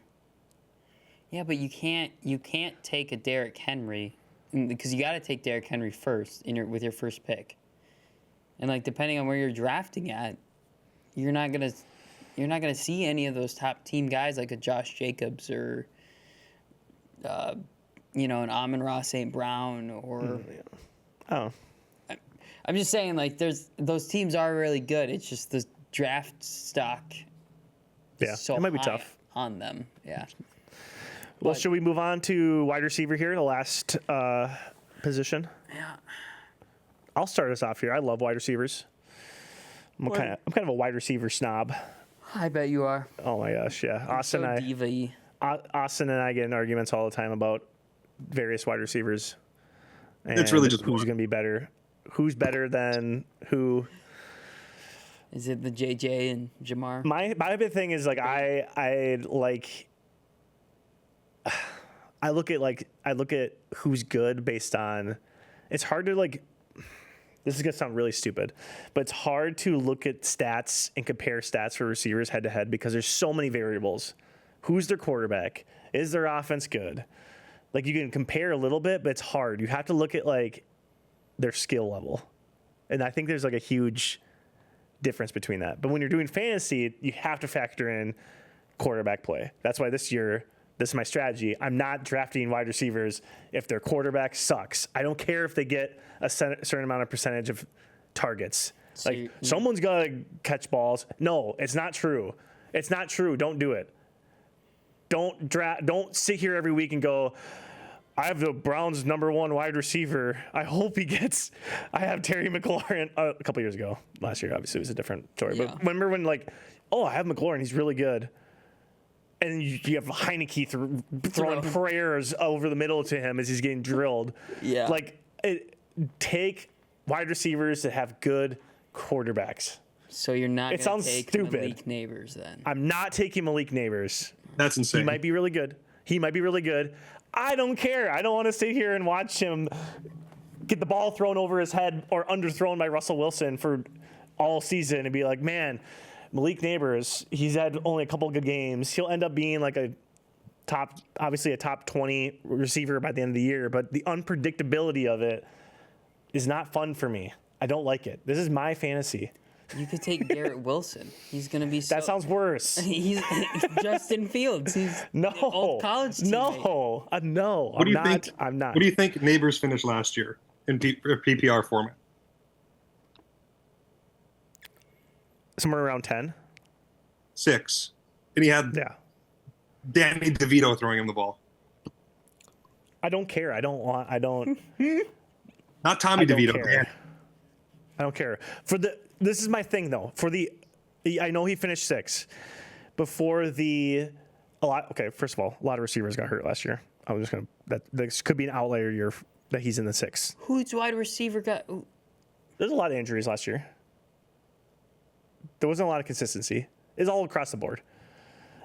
Yeah, but you can't take a Derrick Henry because you got to take Derrick Henry first with your first pick. And like depending on where you're drafting at, you're not going to see any of those top team guys like a Josh Jacobs or an Amon-Ra St. Brown or I'm just saying like those teams are really good. It's just the draft stock so it might be high tough on them. Yeah. Well, should we move on to wide receiver here, the last position? Yeah. I'll start us off here. I love wide receivers. I'm kind of a wide receiver snob. I bet you are. Oh my gosh, yeah. So diva-y. Austin and I get in arguments all the time about various wide receivers. And It's really just who's one. going to be better. Who's better than who? Is it the JJ and Jamar? My big thing is like I look at who's good based on. It's hard to like. This is gonna sound really stupid, but it's hard to look at stats and compare stats for receivers head to head because there's so many variables. Who's their quarterback? Is their offense good? Like you can compare a little bit, but it's hard. You have to look at like their skill level, and I think there's like a huge difference between that. But when you're doing fantasy, you have to factor in quarterback play. That's why this year, this is my strategy. I'm not drafting wide receivers if their quarterback sucks. I don't care if they get a certain amount of percentage of targets. So Like someone's got to catch balls. No, it's not true. It's not true. Don't do it. Don't sit here every week and go, I have the Browns' number one wide receiver. I hope he gets. I have Terry McLaurin a couple years ago. Last year, obviously, it was a different story. Yeah. But remember when, like, oh, I have McLaurin. He's really good. And you have Heineke throwing prayers over the middle to him as he's getting drilled. Yeah. Like, take wide receivers that have good quarterbacks. So you're not It going to sounds take stupid. Malik Neighbors then? I'm not taking Malik Neighbors. That's insane. He might be really good. I don't care. I don't want to sit here and watch him get the ball thrown over his head or underthrown by Russell Wilson for all season and be like, man, Malik Neighbors, he's had only a couple of good games. He'll end up being like obviously a top 20 receiver by the end of the year, but the unpredictability of it is not fun for me. I don't like it. This is my fantasy. You could take Garrett Wilson. He's going to be so... That sounds worse. He's Justin Fields. He's No. the old college teammate. No. What do you think? I'm not. What do you think Neighbors finished last year in PPR format? Somewhere around 10. 6. And he had Yeah. Danny DeVito throwing him the ball. I don't care. I don't. Not Tommy I don't DeVito. care. Dan. I don't care. This is my thing though. I know he finished 6. First of all, a lot of receivers got hurt last year. I was just gonna this could be an outlier year that he's in the 6. Who's wide receiver got... Ooh. There's a lot of injuries last year. There wasn't a lot of consistency. It's all across the board.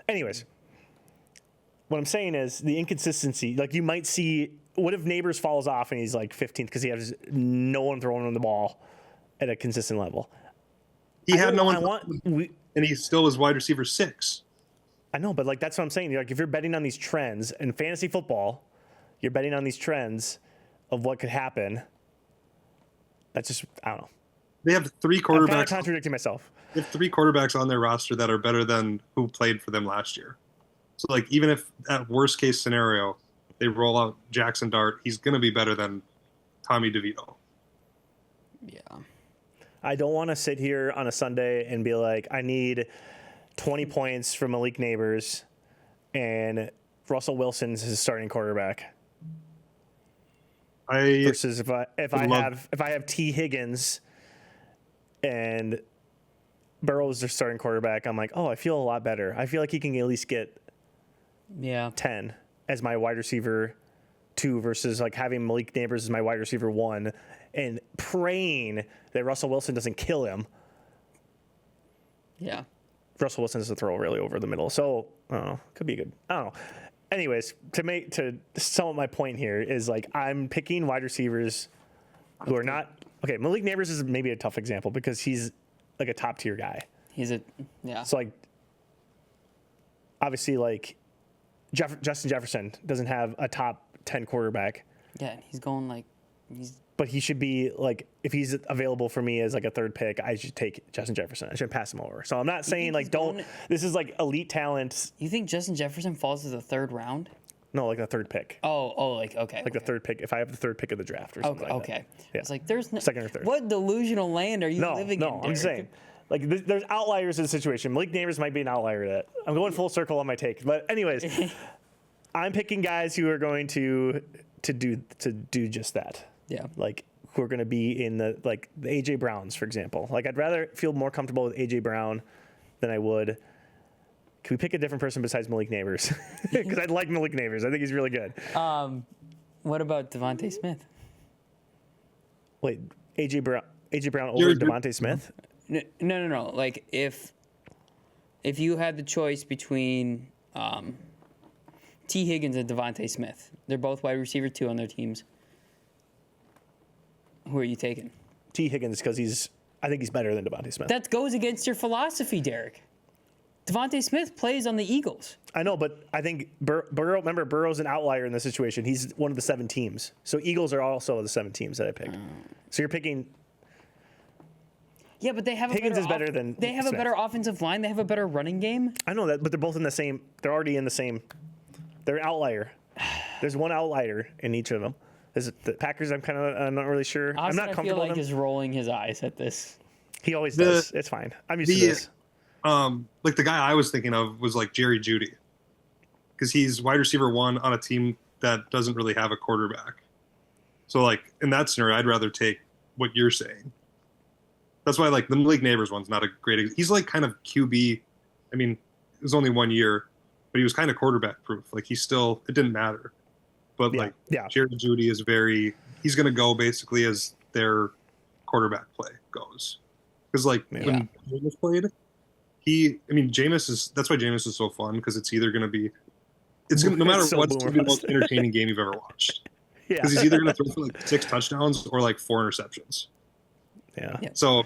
Anyways, what I'm saying is the inconsistency. Like you might see, what if Neighbors falls off and he's like 15th because he has no one throwing him the ball at a consistent level? He had no one, and he still was wide receiver 6. I know, but like that's what I'm saying. Like if you're betting on these trends in fantasy football, you're betting on these trends of what could happen. That's just, I don't know. They have 3 I'm kind of quarterbacks. contradicting myself. They have 3 quarterbacks on their roster that are better than who played for them last year. So, like, even if at worst case scenario they roll out Jackson Dart, he's going to be better than Tommy DeVito. Yeah. I don't want to sit here on a Sunday and be like, I need 20 points from Malik Neighbors and Russell Wilson's his starting quarterback. Versus if I have T Higgins and Burrow's their starting quarterback, I'm like, oh, I feel a lot better. I feel like he can at least get 10 as my wide receiver 2 versus like having Malik Neighbors as my wide receiver 1 and praying that Russell Wilson doesn't kill him. Yeah. Russell Wilson doesn't throw really over the middle. So, I don't know. Could be good. I don't know. Anyways, to sum up my point here is like I'm picking wide receivers who are not okay. Malik Neighbors is maybe a tough example because he's like a top tier guy. So like obviously like Justin Jefferson doesn't have a top 10 quarterback. Yeah, he's going like But he should be like if he's available for me as like a third pick, I should take Justin Jefferson. I shouldn't pass him over. So I'm not saying like this is like elite talent. You think Justin Jefferson falls to the 3rd round? No, like the third pick. Like the third pick. If I have the third pick of the draft or something like that. Yeah. It's like there's no second or third. What delusional land are you living in? No, I'm saying like there's outliers in the situation. Malik Neighbors might be an outlier. That I'm going full circle on my take. But anyways, I'm picking guys who are going to do just that. Yeah. Like who are going to be in the AJ Browns, for example. Like I'd rather feel more comfortable with AJ Brown than I would Can we pick a different person besides Malik Neighbors? Because I like Malik Neighbors. I think he's really good. What about Devontae Smith? Wait, AJ Brown over Jerry- Devontae Smith? No. Like if you had the choice between T. Higgins and Devontae Smith, they're both wide receiver 2 on their teams. Who are you taking? T. Higgins, because I think he's better than Devontae Smith. That goes against your philosophy, Derek. Devontae Smith plays on the Eagles. I know, but I think Burrow. Remember, Burrow's an outlier in this situation. He's one of the 7 teams. So Eagles are also the 7 teams that I picked. So you're picking. Yeah, but they have Higgins is better than they have Smith. a better offensive line. They have a better running game. I know that, but they're both in the same. They're already in the same. They're an outlier. There's one outlier in each of them. Is it the Packers? I'm not really sure. I'm not I feel comfortable like with him. is rolling his eyes at this. He always does. It's fine. I'm used to this. Like the guy I was thinking of was like Jerry Jeudy, because he's wide receiver 1 on a team that doesn't really have a quarterback. So like in that scenario, I'd rather take what you're saying. That's why like the Malik Neighbors one's not a great. He's like kind of QB. I mean, it was only 1 year, but he was kind of quarterback proof. Like it didn't matter. But Jerry Jeudy is he's going to go basically as their quarterback play goes. Because like when Jameis played, that's why Jameis is so fun, because it's either going to be, no matter so what, it's going to be the most entertaining game you've ever watched. Yeah. Because he's either going to throw for like 6 touchdowns or like 4 interceptions. Yeah. So,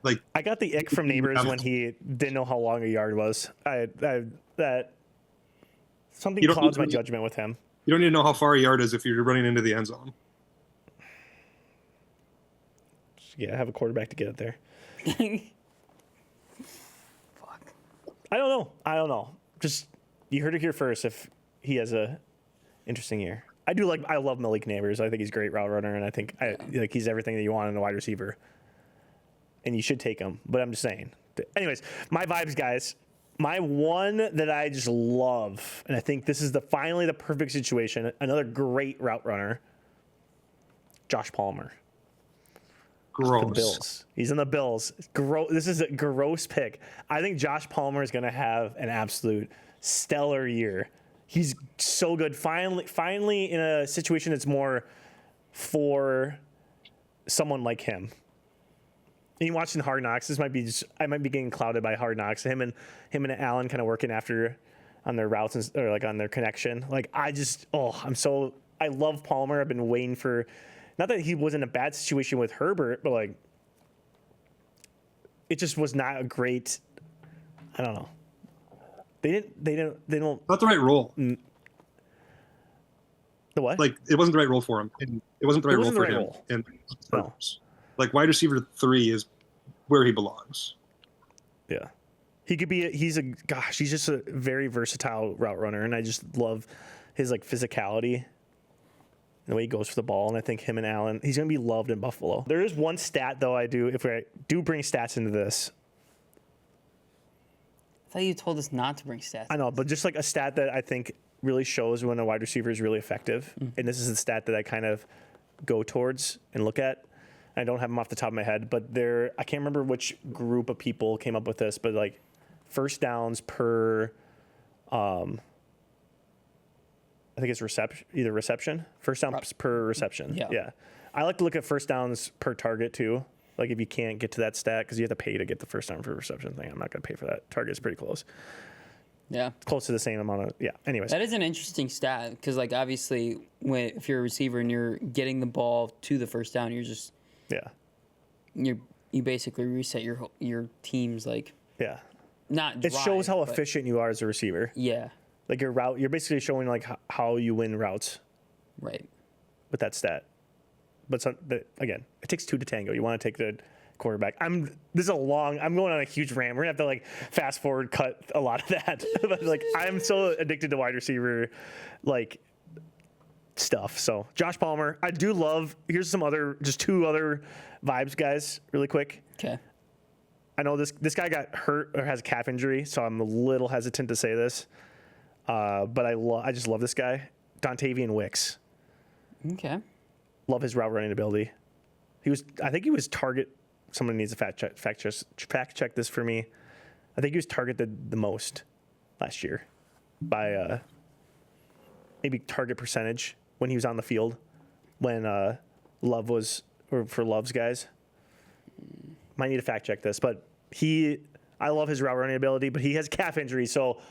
like, I got the ick from Neighbors when he didn't know how long a yard was. That something clouds my judgment with him. You don't need to know how far a yard is if you're running into the end zone. Yeah, have a quarterback to get it there. Fuck. I don't know. Just you heard it here first. If he has a interesting year, I love Malik Neighbors. I think he's a great route runner, and I think he's everything that you want in a wide receiver. And you should take him. But I'm just saying. Anyways, my vibes, guys. My one that I just love, and I think this is finally the perfect situation. Another great route runner, Josh Palmer. Gross. The Bills. He's in the Bills. This is a gross pick. I think Josh Palmer is going to have an absolute stellar year. He's so good. Finally in a situation that's more for someone like him. And you watching Hard Knocks, I might be getting clouded by Hard Knocks. Him and Allen kind of working on their routes or like on their connection. Like I love Palmer. I've been waiting for. Not that he was in a bad situation with Herbert, but like it just was not a great. I don't know. They don't. Not the right role. The what? Like it wasn't the right role for him. And it wasn't the right role for him. Role. And No. like wide receiver 3 is where he belongs. Yeah. He could be. He's just a very versatile route runner, and I just love his like physicality. The way he goes for the ball, and I think him and Allen, he's going to be loved in Buffalo. There is one stat, though, if I do bring stats into this. I thought you told us not to bring stats. I know, but just like a stat that I think really shows when a wide receiver is really effective, and this is the stat that I kind of go towards and look at. I don't have them off the top of my head, but I can't remember which group of people came up with this, but like first downs per I think it's reception. First downs per reception. Yeah. I like to look at first downs per target too. Like if you can't get to that stat, because you have to pay to get the first down per reception thing. I'm not going to pay for that. Target's pretty close. Yeah. Close to the same amount of, anyways. That is an interesting stat, because like obviously if you're a receiver and you're getting the ball to the first down, you're just you basically reset your team's like not drive, it shows how efficient you are as a receiver. Yeah. Like your route, you're basically showing like how you win routes. Right. With that stat. But again, it takes 2 to tango. You want to take the quarterback. I'm going on a huge rant. We're gonna have to like fast forward, cut a lot of that. But like I'm so addicted to wide receiver like stuff. So Josh Palmer, I do love. Here's just 2 other vibes, guys, really quick. Okay. I know this guy got hurt or has a calf injury, so I'm a little hesitant to say this. But I just love this guy, Dontavian Wicks. Okay. Love his route running ability. I think he was target. Someone needs to fact check this for me. I think he was targeted the most last year by maybe target percentage when he was on the field when Love was, or for Love's guys. Might need to fact check this, but I love his route running ability, but he has calf injuries, so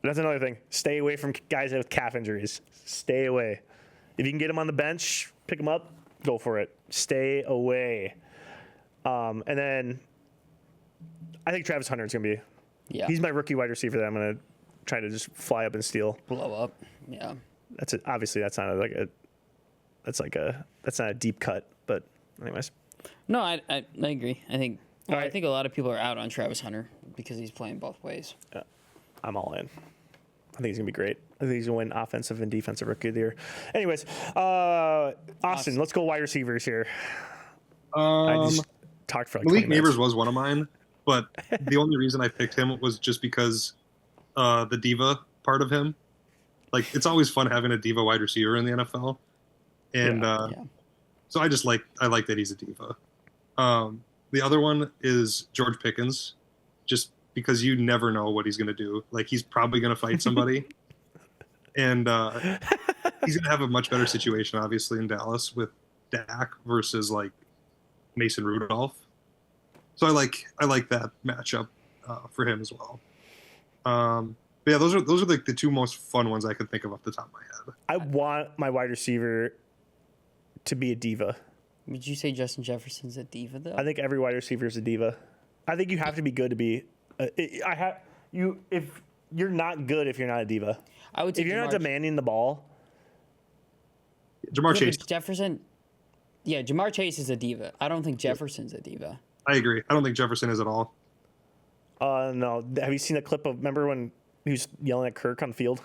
that's another thing. Stay away from guys with calf injuries. Stay away. If you can get him on the bench, pick him up, go for it. Stay away. And then I think Travis Hunter is going to be. Yeah. He's my rookie wide receiver that I'm going to try to just fly up and steal. Blow up. Yeah. That's it. Obviously, that's not that's not a deep cut. But anyways. No, I agree. I think. Well, All right. I think a lot of people are out on Travis Hunter because he's playing both ways. I'm all in. I think he's going to be great. I think he's going to win offensive and defensive rookie of the year. Anyways, Austin, let's go wide receivers here. I just talked for like 20 Malik minutes. Neighbors was one of mine, but the only reason I picked him was just because the diva part of him. Like, it's always fun having a diva wide receiver in the NFL. And so I like that he's a diva. The other one is George Pickens, just because you never know what he's going to do. Like, he's probably going to fight somebody. And he's going to have a much better situation, obviously, in Dallas with Dak versus, like, Mason Rudolph. So I like that matchup for him as well. But yeah, those are like the two most fun ones I could think of off the top of my head. I want my wide receiver to be a diva. Would you say Justin Jefferson's a diva though? I think every wide receiver is a diva. I think you have to be good to be. If you're not good if you're not a diva. I would say If you're not demanding the ball, Jamar Chase. Jefferson. Yeah, Jamar Chase is a diva. I don't think Jefferson's a diva. I agree. I don't think Jefferson is at all. no. Have you seen a clip of? Remember when he was yelling at Kirk on the field?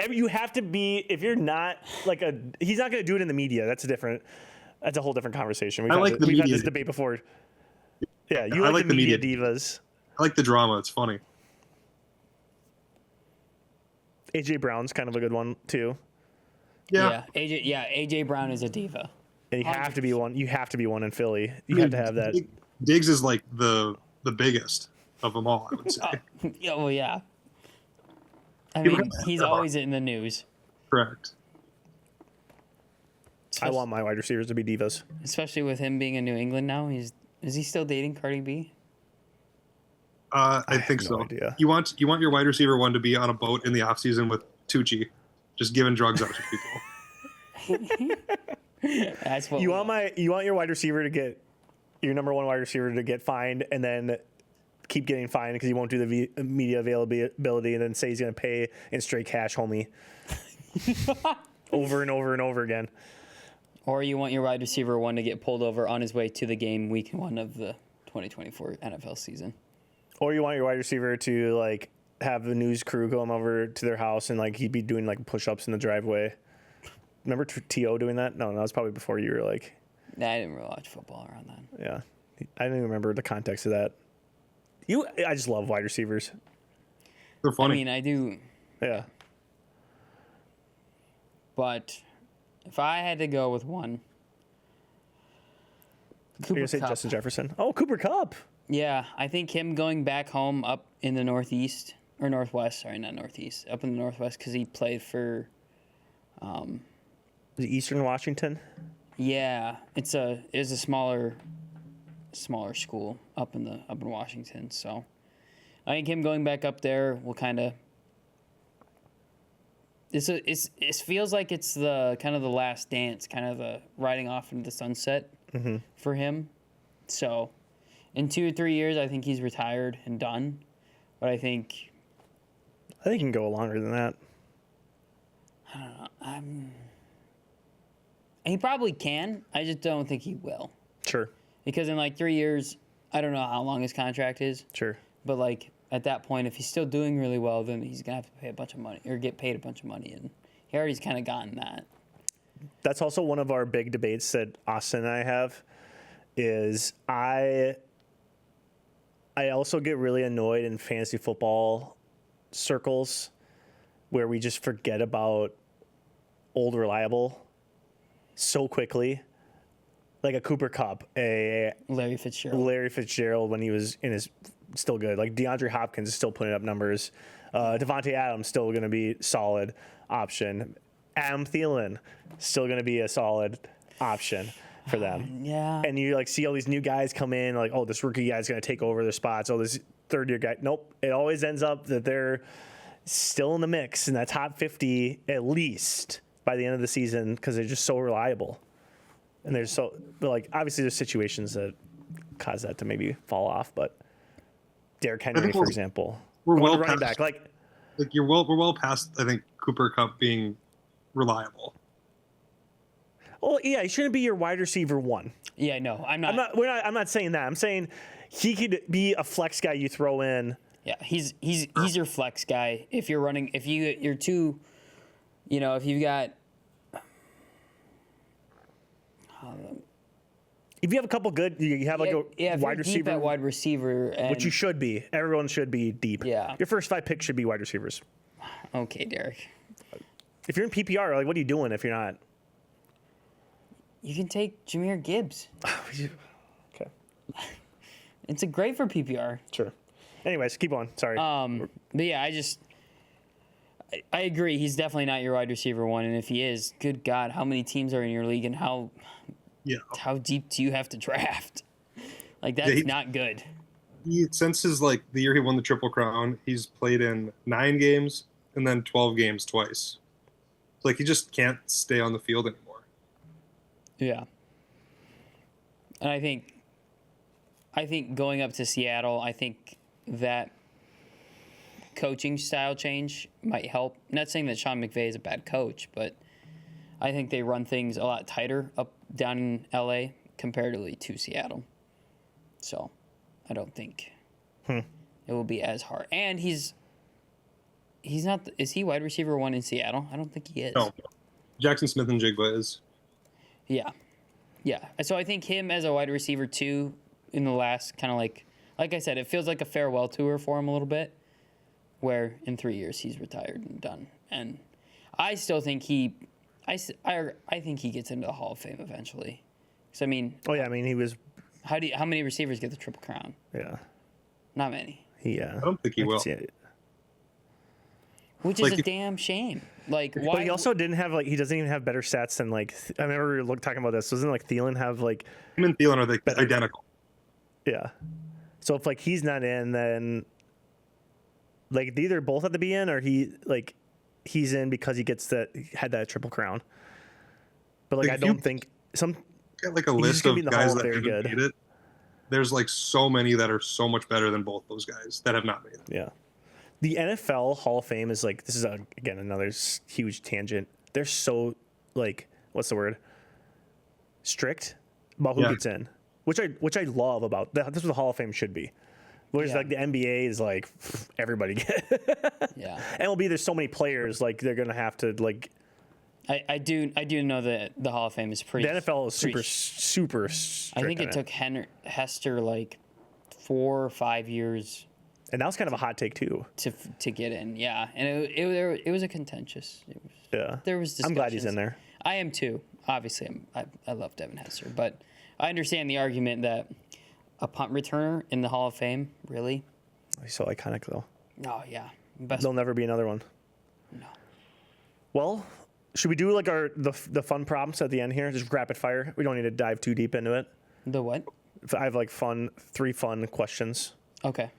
You have to be. If you're not like he's not going to do it in the media. That's a whole different conversation. We've had this debate before. Yeah, you like the media divas. I like the drama. It's funny. AJ Brown's kind of a good one too. Yeah. AJ Brown is a diva. And you have to be one. You have to be one in Philly. You have to have that. Diggs is like the biggest of them all, I would say. Yeah, well, yeah. I mean, he's always in the news. Correct. I want my wide receivers to be divas. Especially with him being in New England now. Is he still dating Cardi B? I think so. No idea. You want your wide receiver one to be on a boat in the off season with Tucci, just giving drugs out to people. That's what You want your wide receiver to get your number one wide receiver to get fined and then keep getting fined because he won't do the media availability and then say he's going to pay in straight cash, homie. Over and over and over again. Or you want your wide receiver one to get pulled over on his way to the game week 1 of the 2024 NFL season. Or you want your wide receiver to like have the news crew come over to their house and like he'd be doing like push-ups in the driveway. Remember T.O. doing that? No, that was probably before you were like... Nah, I didn't really watch football around then. Yeah. I don't even remember the context of that. I just love wide receivers. They're funny. I mean, I do. Yeah. But if I had to go with one... You're going to say Kupp. Justin Jefferson? Oh, Cooper Kupp. Yeah, I think him going back home up in the Northeast... Or Northwest, sorry, not Northeast. Up in the Northwest because he played for... Is it Eastern Washington? Yeah, it's a smaller school up in Washington. So I think him going back up there will kind of it feels like it's the kind of the last dance, kind of the riding off into the sunset for him. So in 2 or 3 years, I think he's retired and done. But I think he can go longer than that. I don't know. He probably can. I just don't think he will. Sure. Because in like 3 years, I don't know how long his contract is. Sure. But like at that point, if he's still doing really well, then he's gonna have to pay a bunch of money or get paid a bunch of money, and he already's kind of gotten that. That's also one of our big debates that Austin and I have. Is I also get really annoyed in fantasy football circles where we just forget about old reliable so quickly, like a Cooper Kupp, a Larry Fitzgerald when he was in his still good. Like DeAndre Hopkins is still putting up numbers. Devontae Adams still going to be solid option. Adam Thielen still going to be a solid option for them. Yeah. And you like see all these new guys come in, like, oh, this rookie guy's going to take over their spots. Oh, this third year guy. Nope. It always ends up that they're still in the mix in that top 50 at least by the end of the season because they're just so reliable. And there's but like obviously there's situations that cause that to maybe fall off, but Derrick Henry, for example, we're well running past, back. Like we're well past, I think, Cooper Kupp being reliable. well, yeah, he shouldn't be your wide receiver one. Yeah, no, I'm not. I'm not saying that. I'm saying he could be a flex guy you throw in. Yeah, he's your flex guy. If you're running, you're too, if you've got. If you have a couple good, you have like a wide receiver. Deep at wide receiver, which you should be. Everyone should be deep. Yeah. Your first 5 picks should be wide receivers. Okay, Derek. If you're in PPR, like, what are you doing if you're not? You can take Jahmyr Gibbs. Okay. It's great for PPR. Sure. Anyways, keep on. Sorry. But yeah, I agree. He's definitely not your wide receiver one, and if he is, good God, how many teams are in your league, and how deep do you have to draft? Like that's not good. Since the year he won the Triple Crown, he's played in 9 games and then 12 games twice. Like he just can't stay on the field anymore. Yeah. And I think going up to Seattle, I think that coaching style change might help. I'm not saying that Sean McVay is a bad coach, but I think they run things a lot tighter down in LA comparatively to Seattle. So I don't think it will be as hard. And he's not. Is he wide receiver one in Seattle? I don't think he is. No. Jackson Smith and Jigba is. Yeah. So I think him as a wide receiver two in the last kind of like I said, it feels like a farewell tour for him a little bit, where in 3 years he's retired and done. And I still think I think he gets into the Hall of Fame eventually. So I mean, he was. How many receivers get the Triple Crown? Yeah. Not many. Yeah. I don't think he will. Which is a damn shame. Like, why? But he also didn't have he doesn't even have better stats than I remember we were talking about this. Doesn't Thielen have him and Thielen are identical? Yeah. So if he's not in, then they either both have to be in, or he's in because he had that Triple Crown. But I don't think some. Got a list of guys that haven't made it. There's so many that are so much better than both those guys that have not made it. Yeah. The NFL Hall of Fame is this is again another huge tangent. They're so what's the word? Strict about who gets in, which I love about that. This is what the Hall of Fame should be. Whereas the NBA is everybody get. Yeah. MLB, there's so many players they're gonna have to I do know that the Hall of Fame is pretty. The NFL is super strict. I think it took Hester 4 or 5 years. And that was kind of a hot take too. To get in, yeah, and it was a contentious. There was. I'm glad he's in there. I am too. Obviously, I love Devin Hester, but I understand the argument that a punt returner in the Hall of Fame, really. He's so iconic though. Oh yeah, best. There'll never be another one. No. Well, should we do the fun prompts at the end here? Just rapid fire. We don't need to dive too deep into it. The what? I have 3 fun questions. Okay.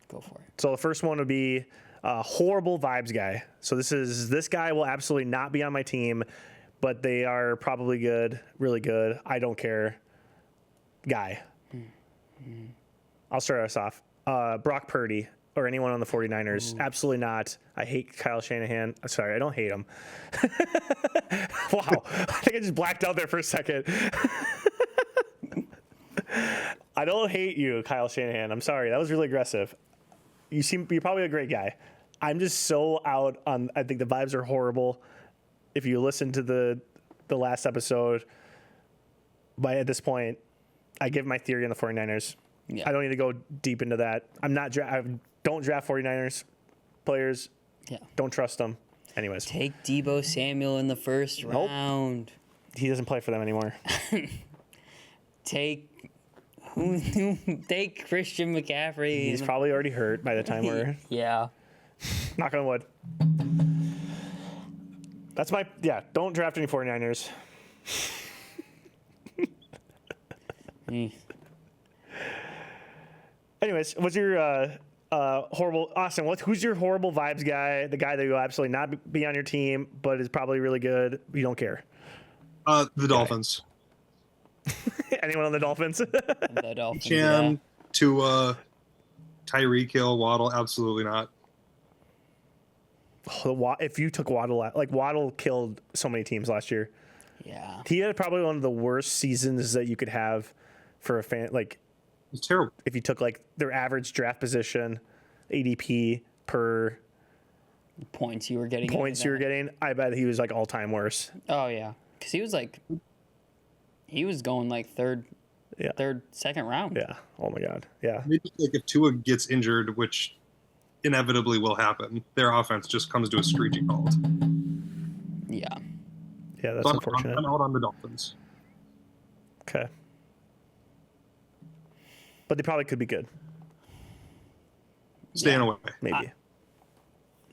Go for it. So the first one would be horrible vibes guy. So this guy will absolutely not be on my team, but they are probably good, really good. I don't care. Guy. Mm-hmm. I'll start us off. Brock Purdy or anyone on the 49ers. Ooh. Absolutely not. I hate Kyle Shanahan. Sorry, I don't hate him. Wow. I think I just blacked out there for a second. I don't hate you, Kyle Shanahan. I'm sorry. That was really aggressive. You're probably a great guy. I'm just so out on. I think the vibes are horrible. If you listen to the last episode, at this point, I give my theory on the 49ers. Yeah. I don't need to go deep into that. I don't draft 49ers players. Yeah. Don't trust them. Anyways. Take Deebo Samuel in the first round. He doesn't play for them anymore. Take Who take Christian McCaffrey? He's probably already hurt by the time we're Yeah. knock on wood. That's my don't draft any 49ers. Anyways, what's your horrible Austin? Who's your horrible vibes guy? The guy that will absolutely not be on your team, but is probably really good. You don't care. The Dolphins. Anyone on the Dolphins? The Dolphins. Chan, Tua, Tyreek Hill, Waddle, absolutely not. If you took Waddle, like Waddle killed so many teams last year. Yeah. He had probably one of the worst seasons that you could have for a fan. Like It's terrible. if you took like their average draft position, ADP per Points you were getting. points you were getting, I bet he was like all time worst. Oh yeah, because he was going like third, second round. Yeah. Oh my God. Yeah. Maybe like if Tua gets injured, which inevitably will happen, their offense just comes to a screeching halt. Yeah. Yeah. That's So unfortunate. I'm out on the Dolphins. Okay. But they probably could be good. Staying Yeah. away. Maybe.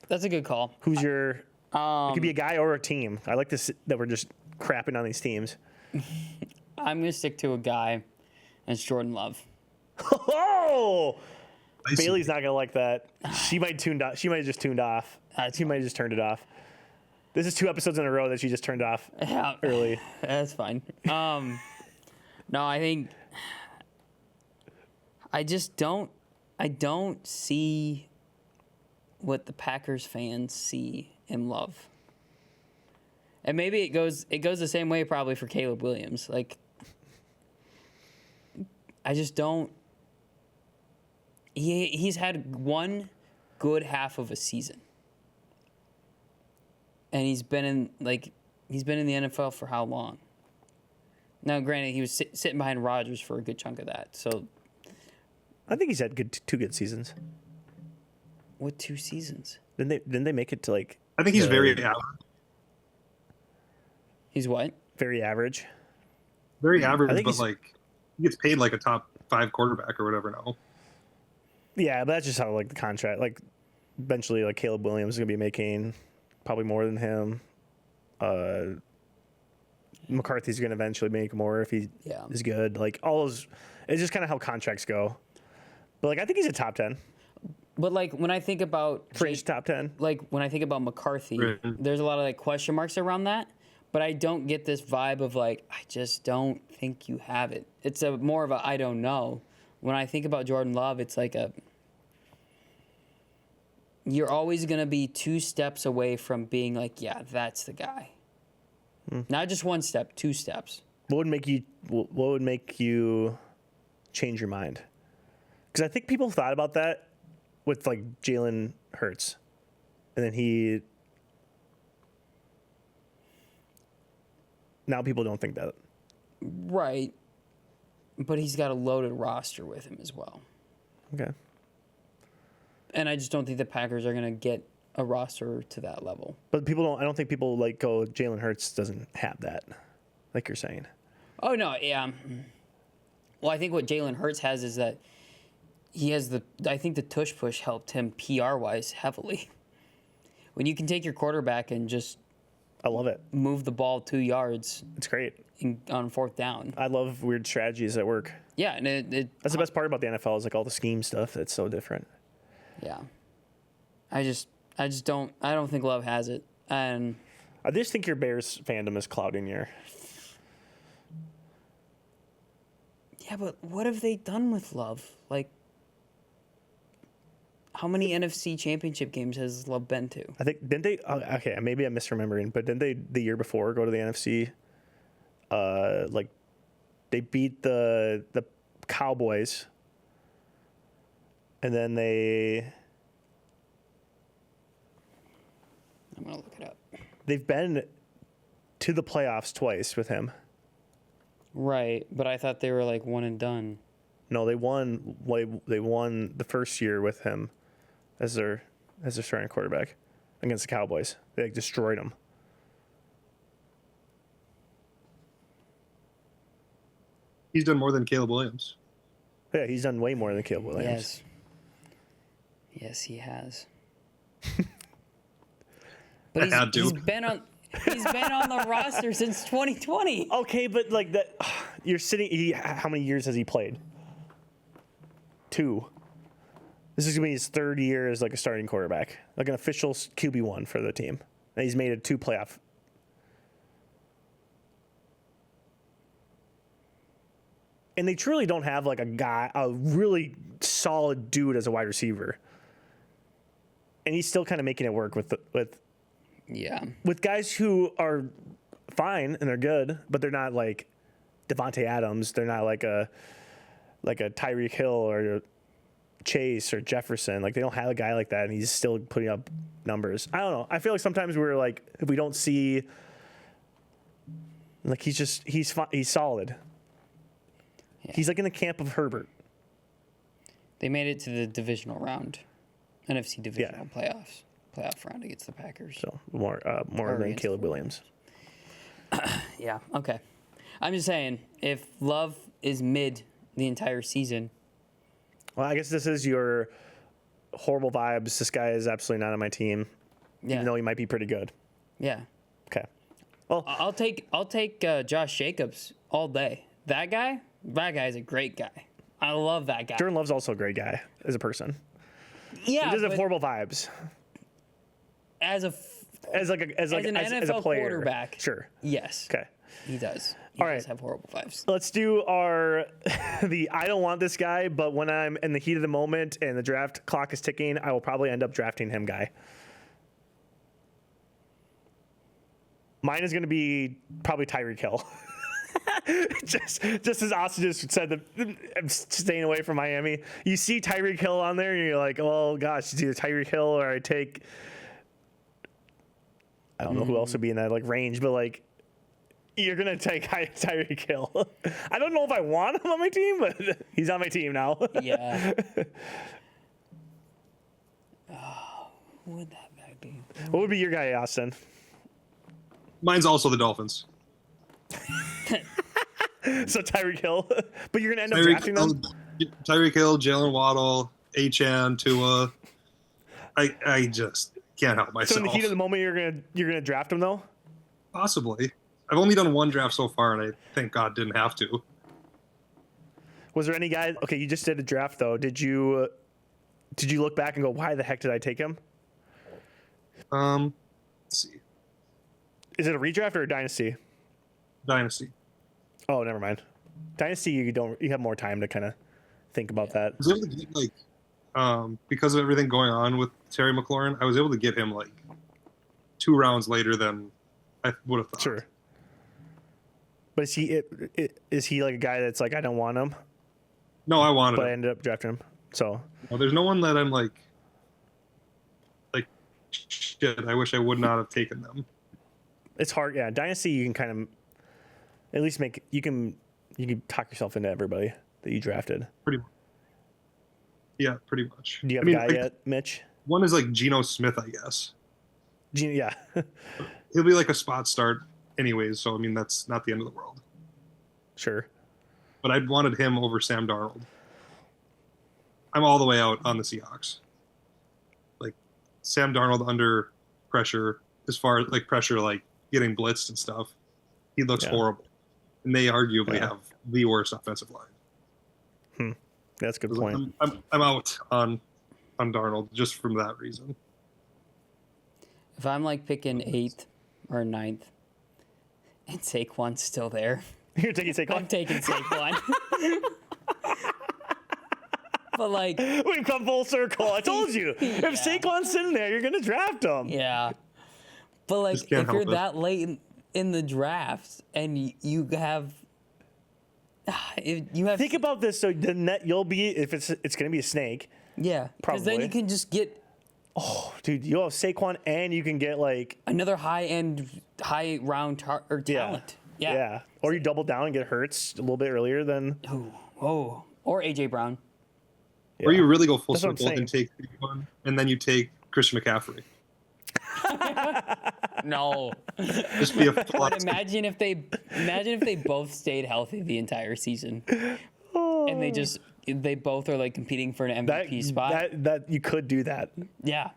That's a good call. Who's your? It could be a guy or a team. I like this that we're just crapping on these teams. I'm gonna stick to a guy, and it's Jordan Love. Oh, Nice. Bailey's not gonna like that. She might tuned off. She might have just tuned off. She might have just turned it off. This is 2 episodes in a row that she just turned off Yeah, early. that's fine. No, I think I just don't. I don't see what the Packers fans see in Love. And maybe it goes the same way probably for Caleb Williams. Like I just don't he's had one good half of a season. And he's been in the NFL for how long? Now granted he was sitting behind Rodgers for a good chunk of that. So I think he's had two good seasons. what 2 seasons? Didn't they make it to like? I think he's the- very average. He's what? very average. Very average, think but he's- like he gets paid like a top 5 quarterback or whatever now. Yeah, but that's just how like the contract. Like eventually, like Caleb Williams is gonna be making probably more than him. McCarthy's gonna eventually make more if he Yeah. is good. Like all those, it's just kind of how contracts go. But like I think he's a top 10, But like when I think about fringe top 10. like when I think about McCarthy, Right. there's a lot of like question marks around that. But I don't get this vibe of like I just don't think you have it. It's a more of a I don't know. When I think about Jordan Love, it's like you're always gonna be 2 steps away from being like, yeah, that's the guy. Not just 1 step, 2 steps. What would make you change your mind? Because I think people thought about that with like Jalen Hurts, and then now people don't think that. Right. But he's got a loaded roster with him as well. Okay. And I just don't think the Packers are gonna get a roster to that level. But people don't. I don't think people like go. Jalen Hurts doesn't have that, like you're saying. Oh no, yeah. Well, I think what Jalen Hurts has is that he has I think the tush push helped him PR wise heavily. When you can take your quarterback and just I love it. move the ball 2 yards It's great. on 4th down. I love weird strategies that work. Yeah, and That's the best part about the NFL is like all the scheme stuff. That's so different. yeah. I don't think Love has it. And I just think your Bears fandom is clouding your. yeah, but what have they done with Love? Like how many NFC championship games has Love been to? I think didn't they? Okay, maybe I'm misremembering, but didn't they the year before go to the NFC? Like they beat the Cowboys, and then I'm gonna look it up. they've been to the playoffs twice with him. Right, but I thought they were like one and done. No, they won. They won the first year with him as their starting quarterback against the Cowboys. They like, destroyed them. He's done more than Caleb Williams. Yeah, he's done way more than Caleb Williams. Yes. Yes, he has. But he's been on the roster since 2020. Okay, but like that, you're sitting. How many years has he played? 2. This is gonna be his 3rd year as like a starting quarterback, like an official QB1 for the team, and he's made it 2 playoff. And they truly don't have like a really solid dude as a wide receiver, and he's still kind of making it work with guys who are fine and they're good, but they're not like Devontae Adams. They're not like a Tyreek Hill or Chase or Jefferson. Like they don't have a guy like that, and he's still putting up numbers. I don't know. I feel like sometimes we're like, if we don't see, like he's solid. Yeah. He's like in the camp of Herbert. They made it to the divisional round, NFC divisional playoff round against the Packers. So more than Caleb Williams. Yeah. Okay. I'm just saying, if Love is mid the entire season. Well, I guess this is your horrible vibes. This guy is absolutely not on my team, even though he might be pretty good. Yeah. Okay. Well, I'll take Josh Jacobs all day. That guy is a great guy. I love that guy. Jordan Love's also a great guy as a person. Yeah, he does have horrible vibes. As an NFL quarterback. Sure. Yes. Okay. He does. He All does right. have horrible vibes. Let's do our I don't want this guy, but when I'm in the heat of the moment and the draft clock is ticking, I will probably end up drafting him guy. Mine is going to be probably Tyreek Hill. just as Austin just said, I'm staying away from Miami. You see Tyreek Hill on there, and you're like, oh gosh, it's either Tyreek Hill or I take. I don't know who else would be in that like range, but like, you're gonna take Tyreek Hill. I don't know if I want him on my team, but he's on my team now. Yeah. Oh, who would that guy be? What would be your guy, Austin? Mine's also the Dolphins. So Tyreek Hill, but you're gonna end up drafting them. Tyreek Hill, Jalen Waddle, Achane, Tua. I just can't help myself. So in the heat of the moment, you're gonna draft him though. Possibly. I've only done 1 draft so far, and I thank God didn't have to. Was there any guy? Okay, you just did a draft though. Did you look back and go, why the heck did I take him? Let's see. Is it a redraft or a dynasty? Dynasty. Oh, never mind. Dynasty, you have more time to kind of think about that. I was able to get because of everything going on with Terry McLaurin, I was able to get him like 2 rounds later than I would have thought. Sure. But is he like a guy that's like, I don't want him? No, I wanted but him. I ended up drafting him. So well, there's no one that I'm like shit, I wish I would not have taken them. It's hard. Yeah. Dynasty, you can kind of at least you can talk yourself into everybody that you drafted. Pretty much. Do you have a guy yet, Mitch? One is like Geno Smith, I guess. Yeah. He'll be like a spot start anyways, so I mean that's not the end of the world. Sure. But I wanted him over Sam Darnold. I'm all the way out on the Seahawks. Like Sam Darnold under pressure, as far as like pressure, like getting blitzed and stuff, he looks horrible. And they arguably have the worst offensive line. That's a good point. I'm out on Darnold just from that reason. If I'm like picking 8th or 9th, and Saquon's still there, you're taking Saquon. I'm taking Saquon. But like, we've come full circle. I told you, if Saquon's sitting there, you're gonna draft him. Yeah. But like, if you're that late in the draft and you have. Think about this. So the net you'll be, if it's going to be a snake. Yeah, because then you can just get. Oh, dude, you'll have Saquon and you can get like another high round talent. Yeah. Or you double down and get Hurts a little bit earlier than. Or AJ Brown. Yeah. Or you really go full circle and take Saquon, and then you take Christian McCaffrey. No. Just be a But imagine if they both stayed healthy the entire season, and they just they both are like competing for an MVP spot. That you could do that. Yeah.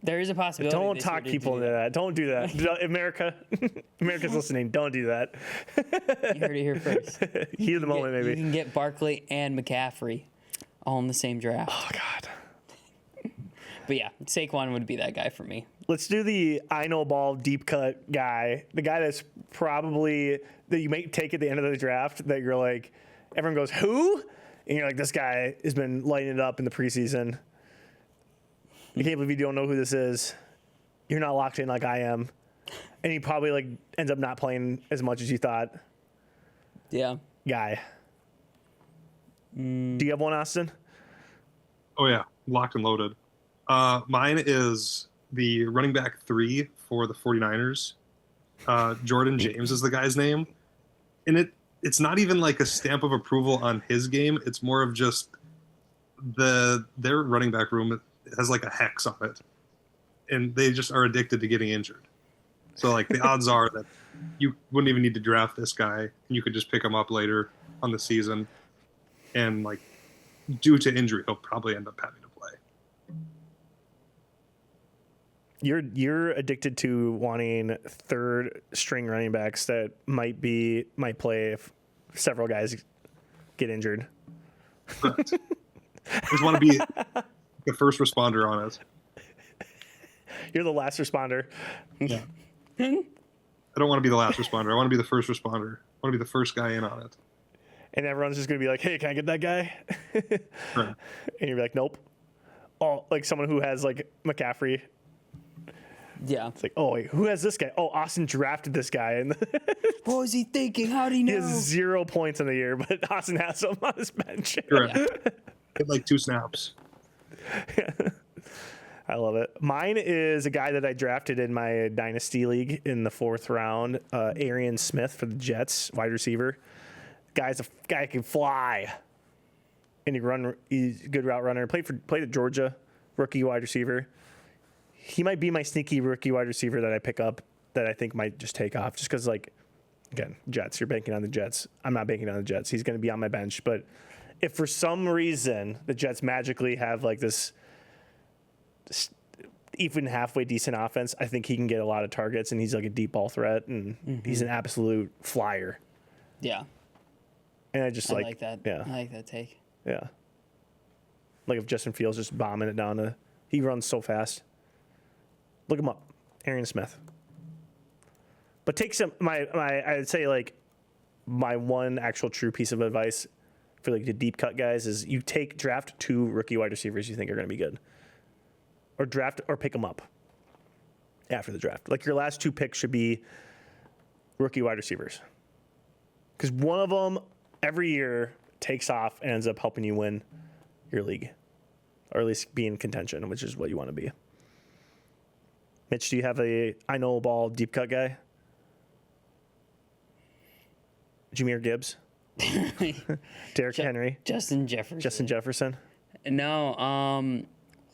There is a possibility. Don't talk people into that. Don't do that. America's listening. Don't do that. You heard it here first. Heat of the moment, maybe. You can get Barkley and McCaffrey all in the same draft. Oh, God. But yeah, Saquon would be that guy for me. Let's do the I know ball deep cut guy. The guy that's probably that you may take at the end of the draft that you're like, everyone goes, who? And you're like, this guy has been lighting it up in the preseason. I can't believe you don't know who this is. You're not locked in like I am. And he probably like ends up not playing as much as you thought. Yeah. Guy. Do you have one, Austin? Oh, yeah. Locked and loaded. Mine is the running back 3 for the 49ers. Jordan James is the guy's name. And it's not even like a stamp of approval on his game. It's more of just their running back room has like a hex on it. And they just are addicted to getting injured. So like the odds are that you wouldn't even need to draft this guy and you could just pick him up later on the season. And like due to injury, he'll probably end up having to play. You're addicted to wanting third string running backs that might play if several guys get injured. Correct. I just want to be the first responder on it. You're the last responder. Yeah. I don't want to be the last responder. I want to be the first responder. I want to be the first guy in on it. And everyone's just going to be like, hey, can I get that guy? Right. And you're like, nope. Oh, like someone who has like McCaffrey. Yeah. It's like, oh, wait, who has this guy? Oh, Austin drafted this guy. And What was he thinking? How do you he know? has 0 points in the year, but Austin has him on his bench. Correct. Get like 2 snaps. I love it. Mine is a guy that I drafted in my dynasty league in the 4th round, Arian Smith for the Jets, wide receiver. Guy's a guy can fly, and he run. He's a good route runner. Played at Georgia, rookie wide receiver. He might be my sneaky rookie wide receiver that I pick up that I think might just take off. Just because, like, again, Jets. You're banking on the Jets. I'm not banking on the Jets. He's going to be on my bench. But if for some reason the Jets magically have like this even halfway decent offense, I think he can get a lot of targets, and he's like a deep ball threat, and he's an absolute flyer. Yeah. And I just like that. Yeah. I like that take. Yeah. Like if Justin Fields just bombing it down to, he runs so fast. Look him up, Arian Smith. But take some I'd say like my one actual true piece of advice for like the deep cut guys is you draft 2 rookie wide receivers you think are going to be good, or draft or pick them up after the draft. Like your last 2 picks should be rookie wide receivers, because one of them every year takes off and ends up helping you win your league, or at least be in contention, which is what you want to be. Mitch, do you have I know a ball deep cut guy? Jahmyr Gibbs? Derrick Henry? Justin Jefferson. Justin Jefferson? No,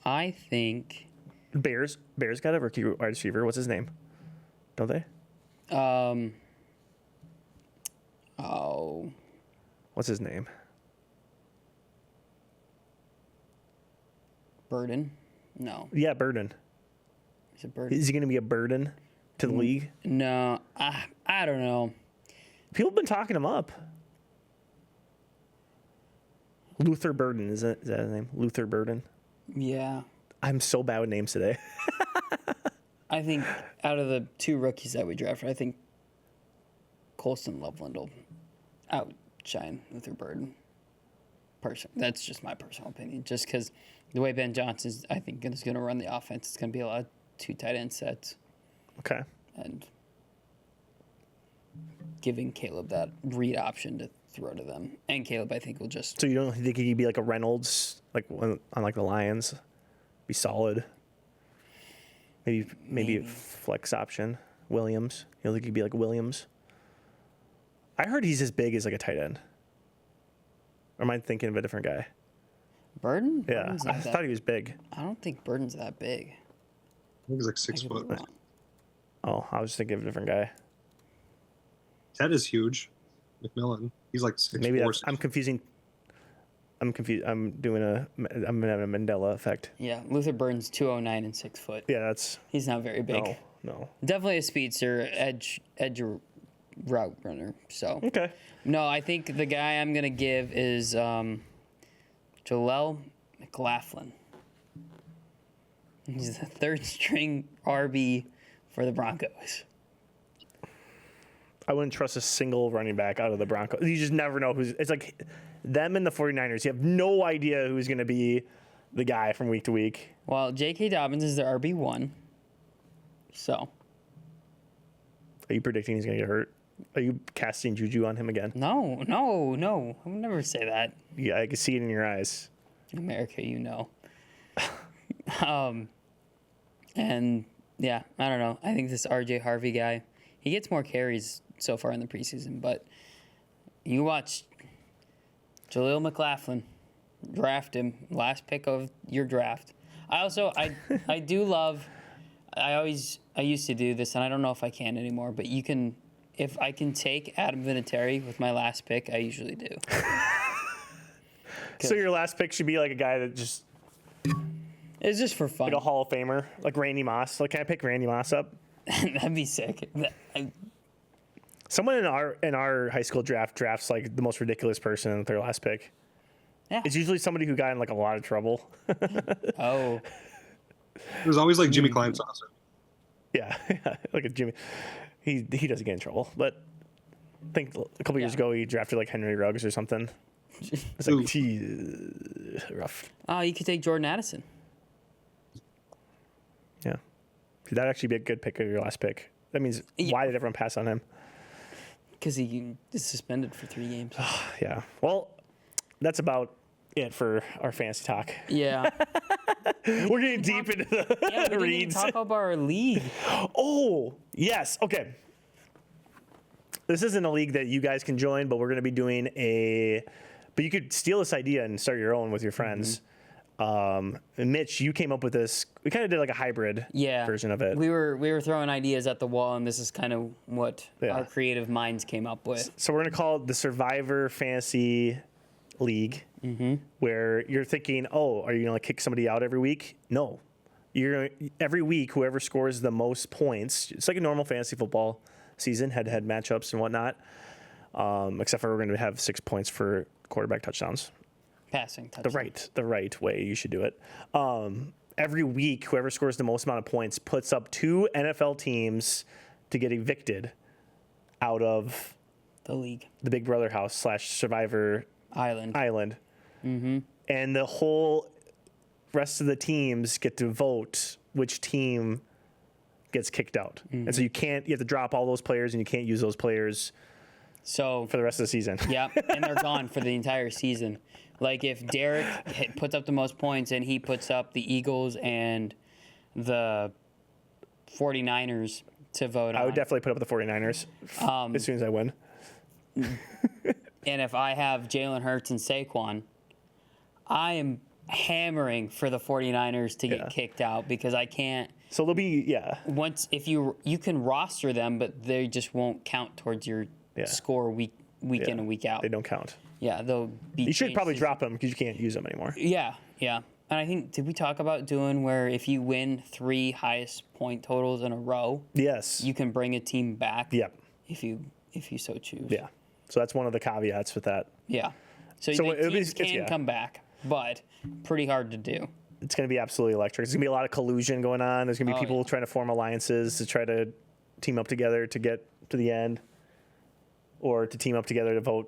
I think Bears got a rookie wide receiver. What's his name? Don't they? What's his name? Burden? No. Yeah, Burden. Is it Burden? Is he going to be a burden to the league? No, I don't know. People have been talking him up. Luther Burden, is that his name? Luther Burden? Yeah. I'm so bad with names today. I think out of the 2 rookies that we drafted, I think Colston Loveland will outshine Luther Burden. That's just my personal opinion. Just because the way Ben Johnson's, I think, is going to run the offense, it's going to be a lot of 2 tight end sets. Okay. And giving Caleb that read option to throw to them. And Caleb, I think, will just... So you don't think he could be like a Reynolds, like on like the Lions? Be solid. Maybe a flex option. Williams. You don't think he'd be like Williams? I heard he's as big as like a tight end. Or am I thinking of a different guy? Burden? Yeah, Burden's I not thought he was big. I don't think Burden's that big. I think he's like 6 I could foot. be wrong. Oh, I was thinking of a different guy. Ted is huge. McMillan. He's like 6'4". Maybe I'm confusing. I'm confused. I'm having a Mandela effect. Yeah, Luther Burns 209 and 6 foot. Yeah, that's He's not very big. no. Definitely a speedster, edge route runner. So Okay. no, I think the guy I'm gonna give is Jaleel McLaughlin. He's the third string RB for the Broncos. I wouldn't trust a single running back out of the Broncos. You just never know who's. It's like them and the 49ers. You have no idea who's going to be the guy from week to week. Well, J.K. Dobbins is the RB1. So. Are you predicting he's going to get hurt? Are you casting juju on him again? No. I would never say that. Yeah, I can see it in your eyes. America, you know. And yeah, I don't know. I think this RJ Harvey guy, he gets more carries so far in the preseason, but you watch Jaleel McLaughlin, draft him, last pick of your draft. I do love, I used to do this, and I don't know if I can anymore, but if I can take Adam Vinatieri with my last pick, I usually do. So your last pick should be like a guy that just It's just for fun. like a Hall of Famer, like Randy Moss. Like, can I pick Randy Moss up? That'd be sick. Someone in our high school drafts like the most ridiculous person with their last pick. Yeah. It's usually somebody who got in like a lot of trouble. Oh. There's always like Jimmy Kleinsausser. Yeah, like a Jimmy. He doesn't get in trouble, but I think a couple years ago he drafted like Henry Ruggs or something. It's like, geez, rough. Oh, you could take Jordan Addison. Yeah, that'd actually be a good pick of your last pick. That means why did everyone pass on him? Because he is suspended for 3 games. Yeah. Well, that's about it for our fantasy talk. Yeah. We're getting deep into the Yeah, we didn't even reads. talk about our league. Oh, yes. Okay. This isn't a league that you guys can join, but we're going to be doing but you could steal this idea and start your own with your friends. And Mitch, you came up with this. We kind of did like a hybrid version of it. We were throwing ideas at the wall, and this is kind of what Yeah. our creative minds came up with. So we're going to call it the Survivor Fantasy League, where you're thinking, oh, are you going to kick somebody out every week? No. Every week, whoever scores the most points, it's like a normal fantasy football season, head-to-head matchups and whatnot, except for we're going to have 6 points for quarterback touchdowns. Passing touchdown. The right way you should do it. Every week, whoever scores the most amount of points puts up 2 NFL teams to get evicted out of The league. the Big Brother house / Survivor Island. And the whole rest of the teams get to vote which team gets kicked out. And so you have to drop all those players and you can't use those players So for the rest of the season. yeah, and they're gone for the entire season. Like if Derek puts up the most points and he puts up the Eagles and the 49ers to vote on. I would definitely put up the 49ers as soon as I win. And if I have Jalen Hurts and Saquon, I am hammering for the 49ers to get kicked out because I can't. So there'll be, If you can roster them, but they just won't count towards your score week in and week out. they don't count. Yeah, they'll be. You should changed probably to- drop them because you can't use them anymore. Yeah. And I think, did we talk about doing where if you win 3 highest point totals in a row, Yes. you can bring a team back? Yep. If you so choose. Yeah. So that's one of the caveats with that. Yeah. So So the it'll be- teams can come back, but pretty hard to do. It's going to be absolutely electric. There's going to be a lot of collusion going on. There's going to be people trying to form alliances to try to team up together to get to the end, or to team up together to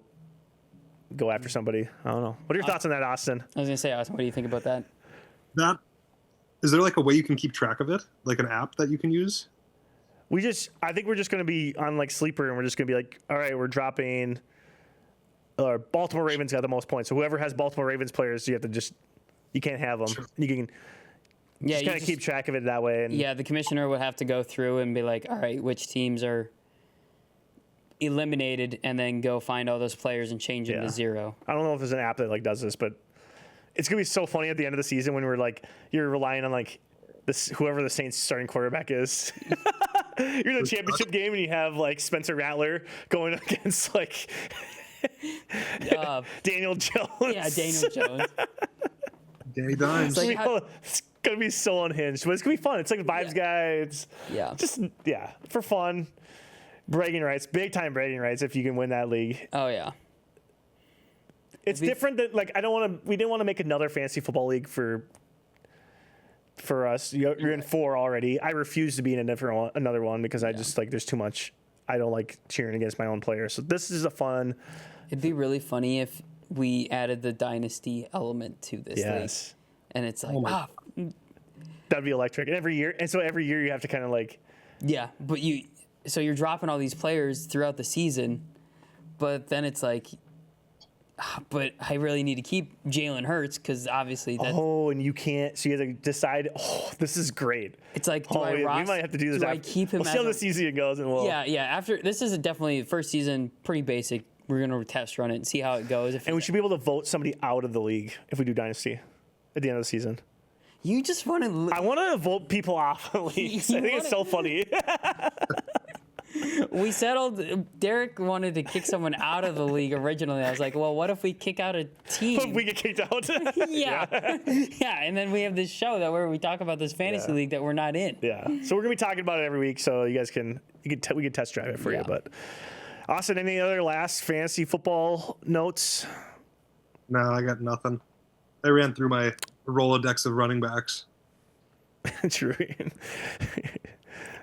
go after somebody. I don't know. What are your thoughts on that, Austin? I was gonna say, Austin, what do you think about that? Is there like a way you can keep track of it? Like an app that you can use? I think we're just going to be on like Sleeper, and we're just going to be like, all right, we're dropping. Baltimore Ravens got the most points. So whoever has Baltimore Ravens players, you can't have them. Sure. You can just kind of keep track of it that way. And Yeah, the commissioner would have to go through and be like, all right, which teams are eliminated, and then go find all those players and change them to 0. I don't know if there's an app that like does this, but it's gonna be so funny at the end of the season when we're like, you're relying on like this whoever the Saints starting quarterback is. You're in the championship game and you have like Spencer Rattler going against like Daniel Jones. Yeah, Daniel Jones. Danny Dimes. It's like It's gonna be so unhinged, but it's gonna be fun. It's like a vibes guy. It's Yeah. just for fun. Bragging rights, big time bragging rights if you can win that league. Oh yeah. It's different than like we didn't want to make another fantasy football league for us. You're in 4 already. I refuse to be in another one because I just like there's too much. I don't like cheering against my own players. So this is a fun. It'd be really funny if we added the dynasty element to this league. Yes. And it's like, That'd be electric. And every year you have to kind of like. yeah, but you're dropping all these players throughout the season, but then it's like, but I really need to keep Jalen Hurts because obviously that's. Oh, and you can't. So you have to decide. Oh, this is great. It's like, We might have to do this. Do I keep him? We'll see how the season goes, and we'll. Yeah. After this is definitely first season, pretty basic. We're gonna test run it and see how it goes. And we should be able to vote somebody out of the league if we do dynasty at the end of the season. You just want to. I want to vote people off of leagues. I think it's so funny. We settled. Derek wanted to kick someone out of the league originally. I was like, well, what if we kick out a team? If we get kicked out. Yeah. Yeah, and then we have this show where we talk about this fantasy league that we're not in. Yeah. So we're gonna be talking about it every week, so you guys we can test drive it for you. But Austin, any other last fantasy football notes? No, I got nothing. I ran through my Rolodex of running backs. True.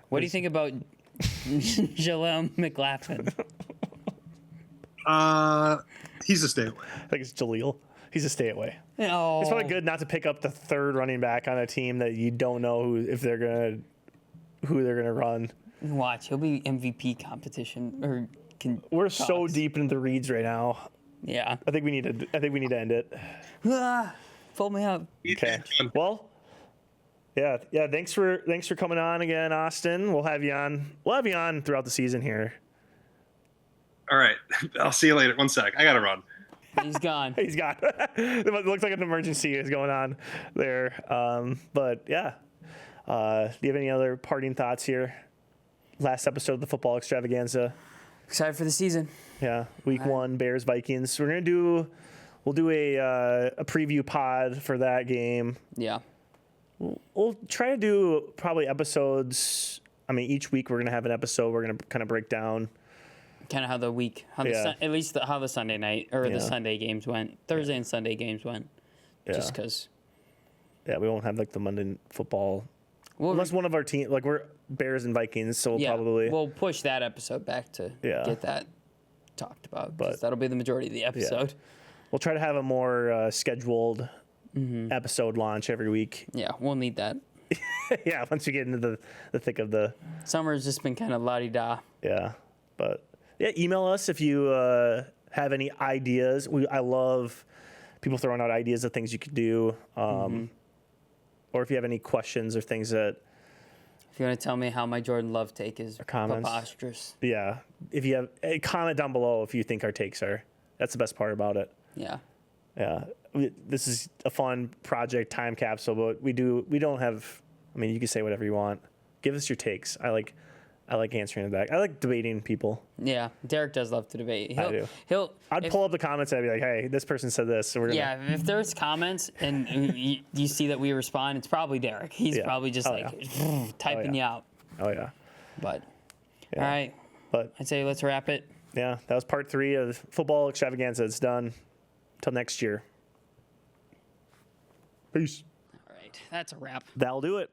What do you think about Jaleel McLaughlin? He's a stay away. I think it's Jaleel. He's a stay away. Oh, It's probably good not to pick up the third running back on a team that you don't know who they're gonna run. Watch, he'll be MVP competition or. We're so deep into the reads right now. Yeah. I think we need to end it. Pull me up. Okay. Well, yeah. Thanks for coming on again, Austin. We'll have you on throughout the season here. All right. I'll see you later. One sec. I got to run. He's gone. He's gone. It looks like an emergency is going on there. But yeah. Do you have any other parting thoughts here? Last episode of the Football Extravaganza. Excited for the season. Yeah, week 1, Bears Vikings. We'll do a preview pod for that game. Yeah. We'll try to do probably episodes. I mean, each week we're gonna have an episode. We're gonna kind of break down Kind of how the week, how the Sunday night or the Sunday games went. Thursday and Sunday games went. Yeah. Just because. Yeah, we won't have like the Monday football. Unless one of our team, like we're Bears and Vikings, so we'll push that episode back to get that talked about. But that'll be the majority of the episode. We'll try to have a more scheduled episode launch every week. Yeah, we'll need that. Yeah, once we get into the thick of the Summer's just been kind of la-di-da. Yeah, but email us if you have any ideas. I love people throwing out ideas of things you could do, or if you have any questions or things that. If you want to tell me how my Jordan Love take is comments. preposterous. Yeah, if you have a comment down below if you think our takes are. That's the best part about it. Yeah. Yeah, this is a fun project, time capsule, but we don't have. I mean, you can say whatever you want. Give us your takes. I like answering it back. I like debating people. Yeah, Derek does love to debate. I do. I'd pull up the comments and I'd be like, "Hey, this person said this." So we're gonna... if there's comments and you see that we respond, it's probably Derek. He's probably just typing you out. Oh yeah. But all right, but I'd say let's wrap it. Yeah, that was part 3 of Football Extravaganza. It's done. Till next year. Peace. All right, that's a wrap. That'll do it.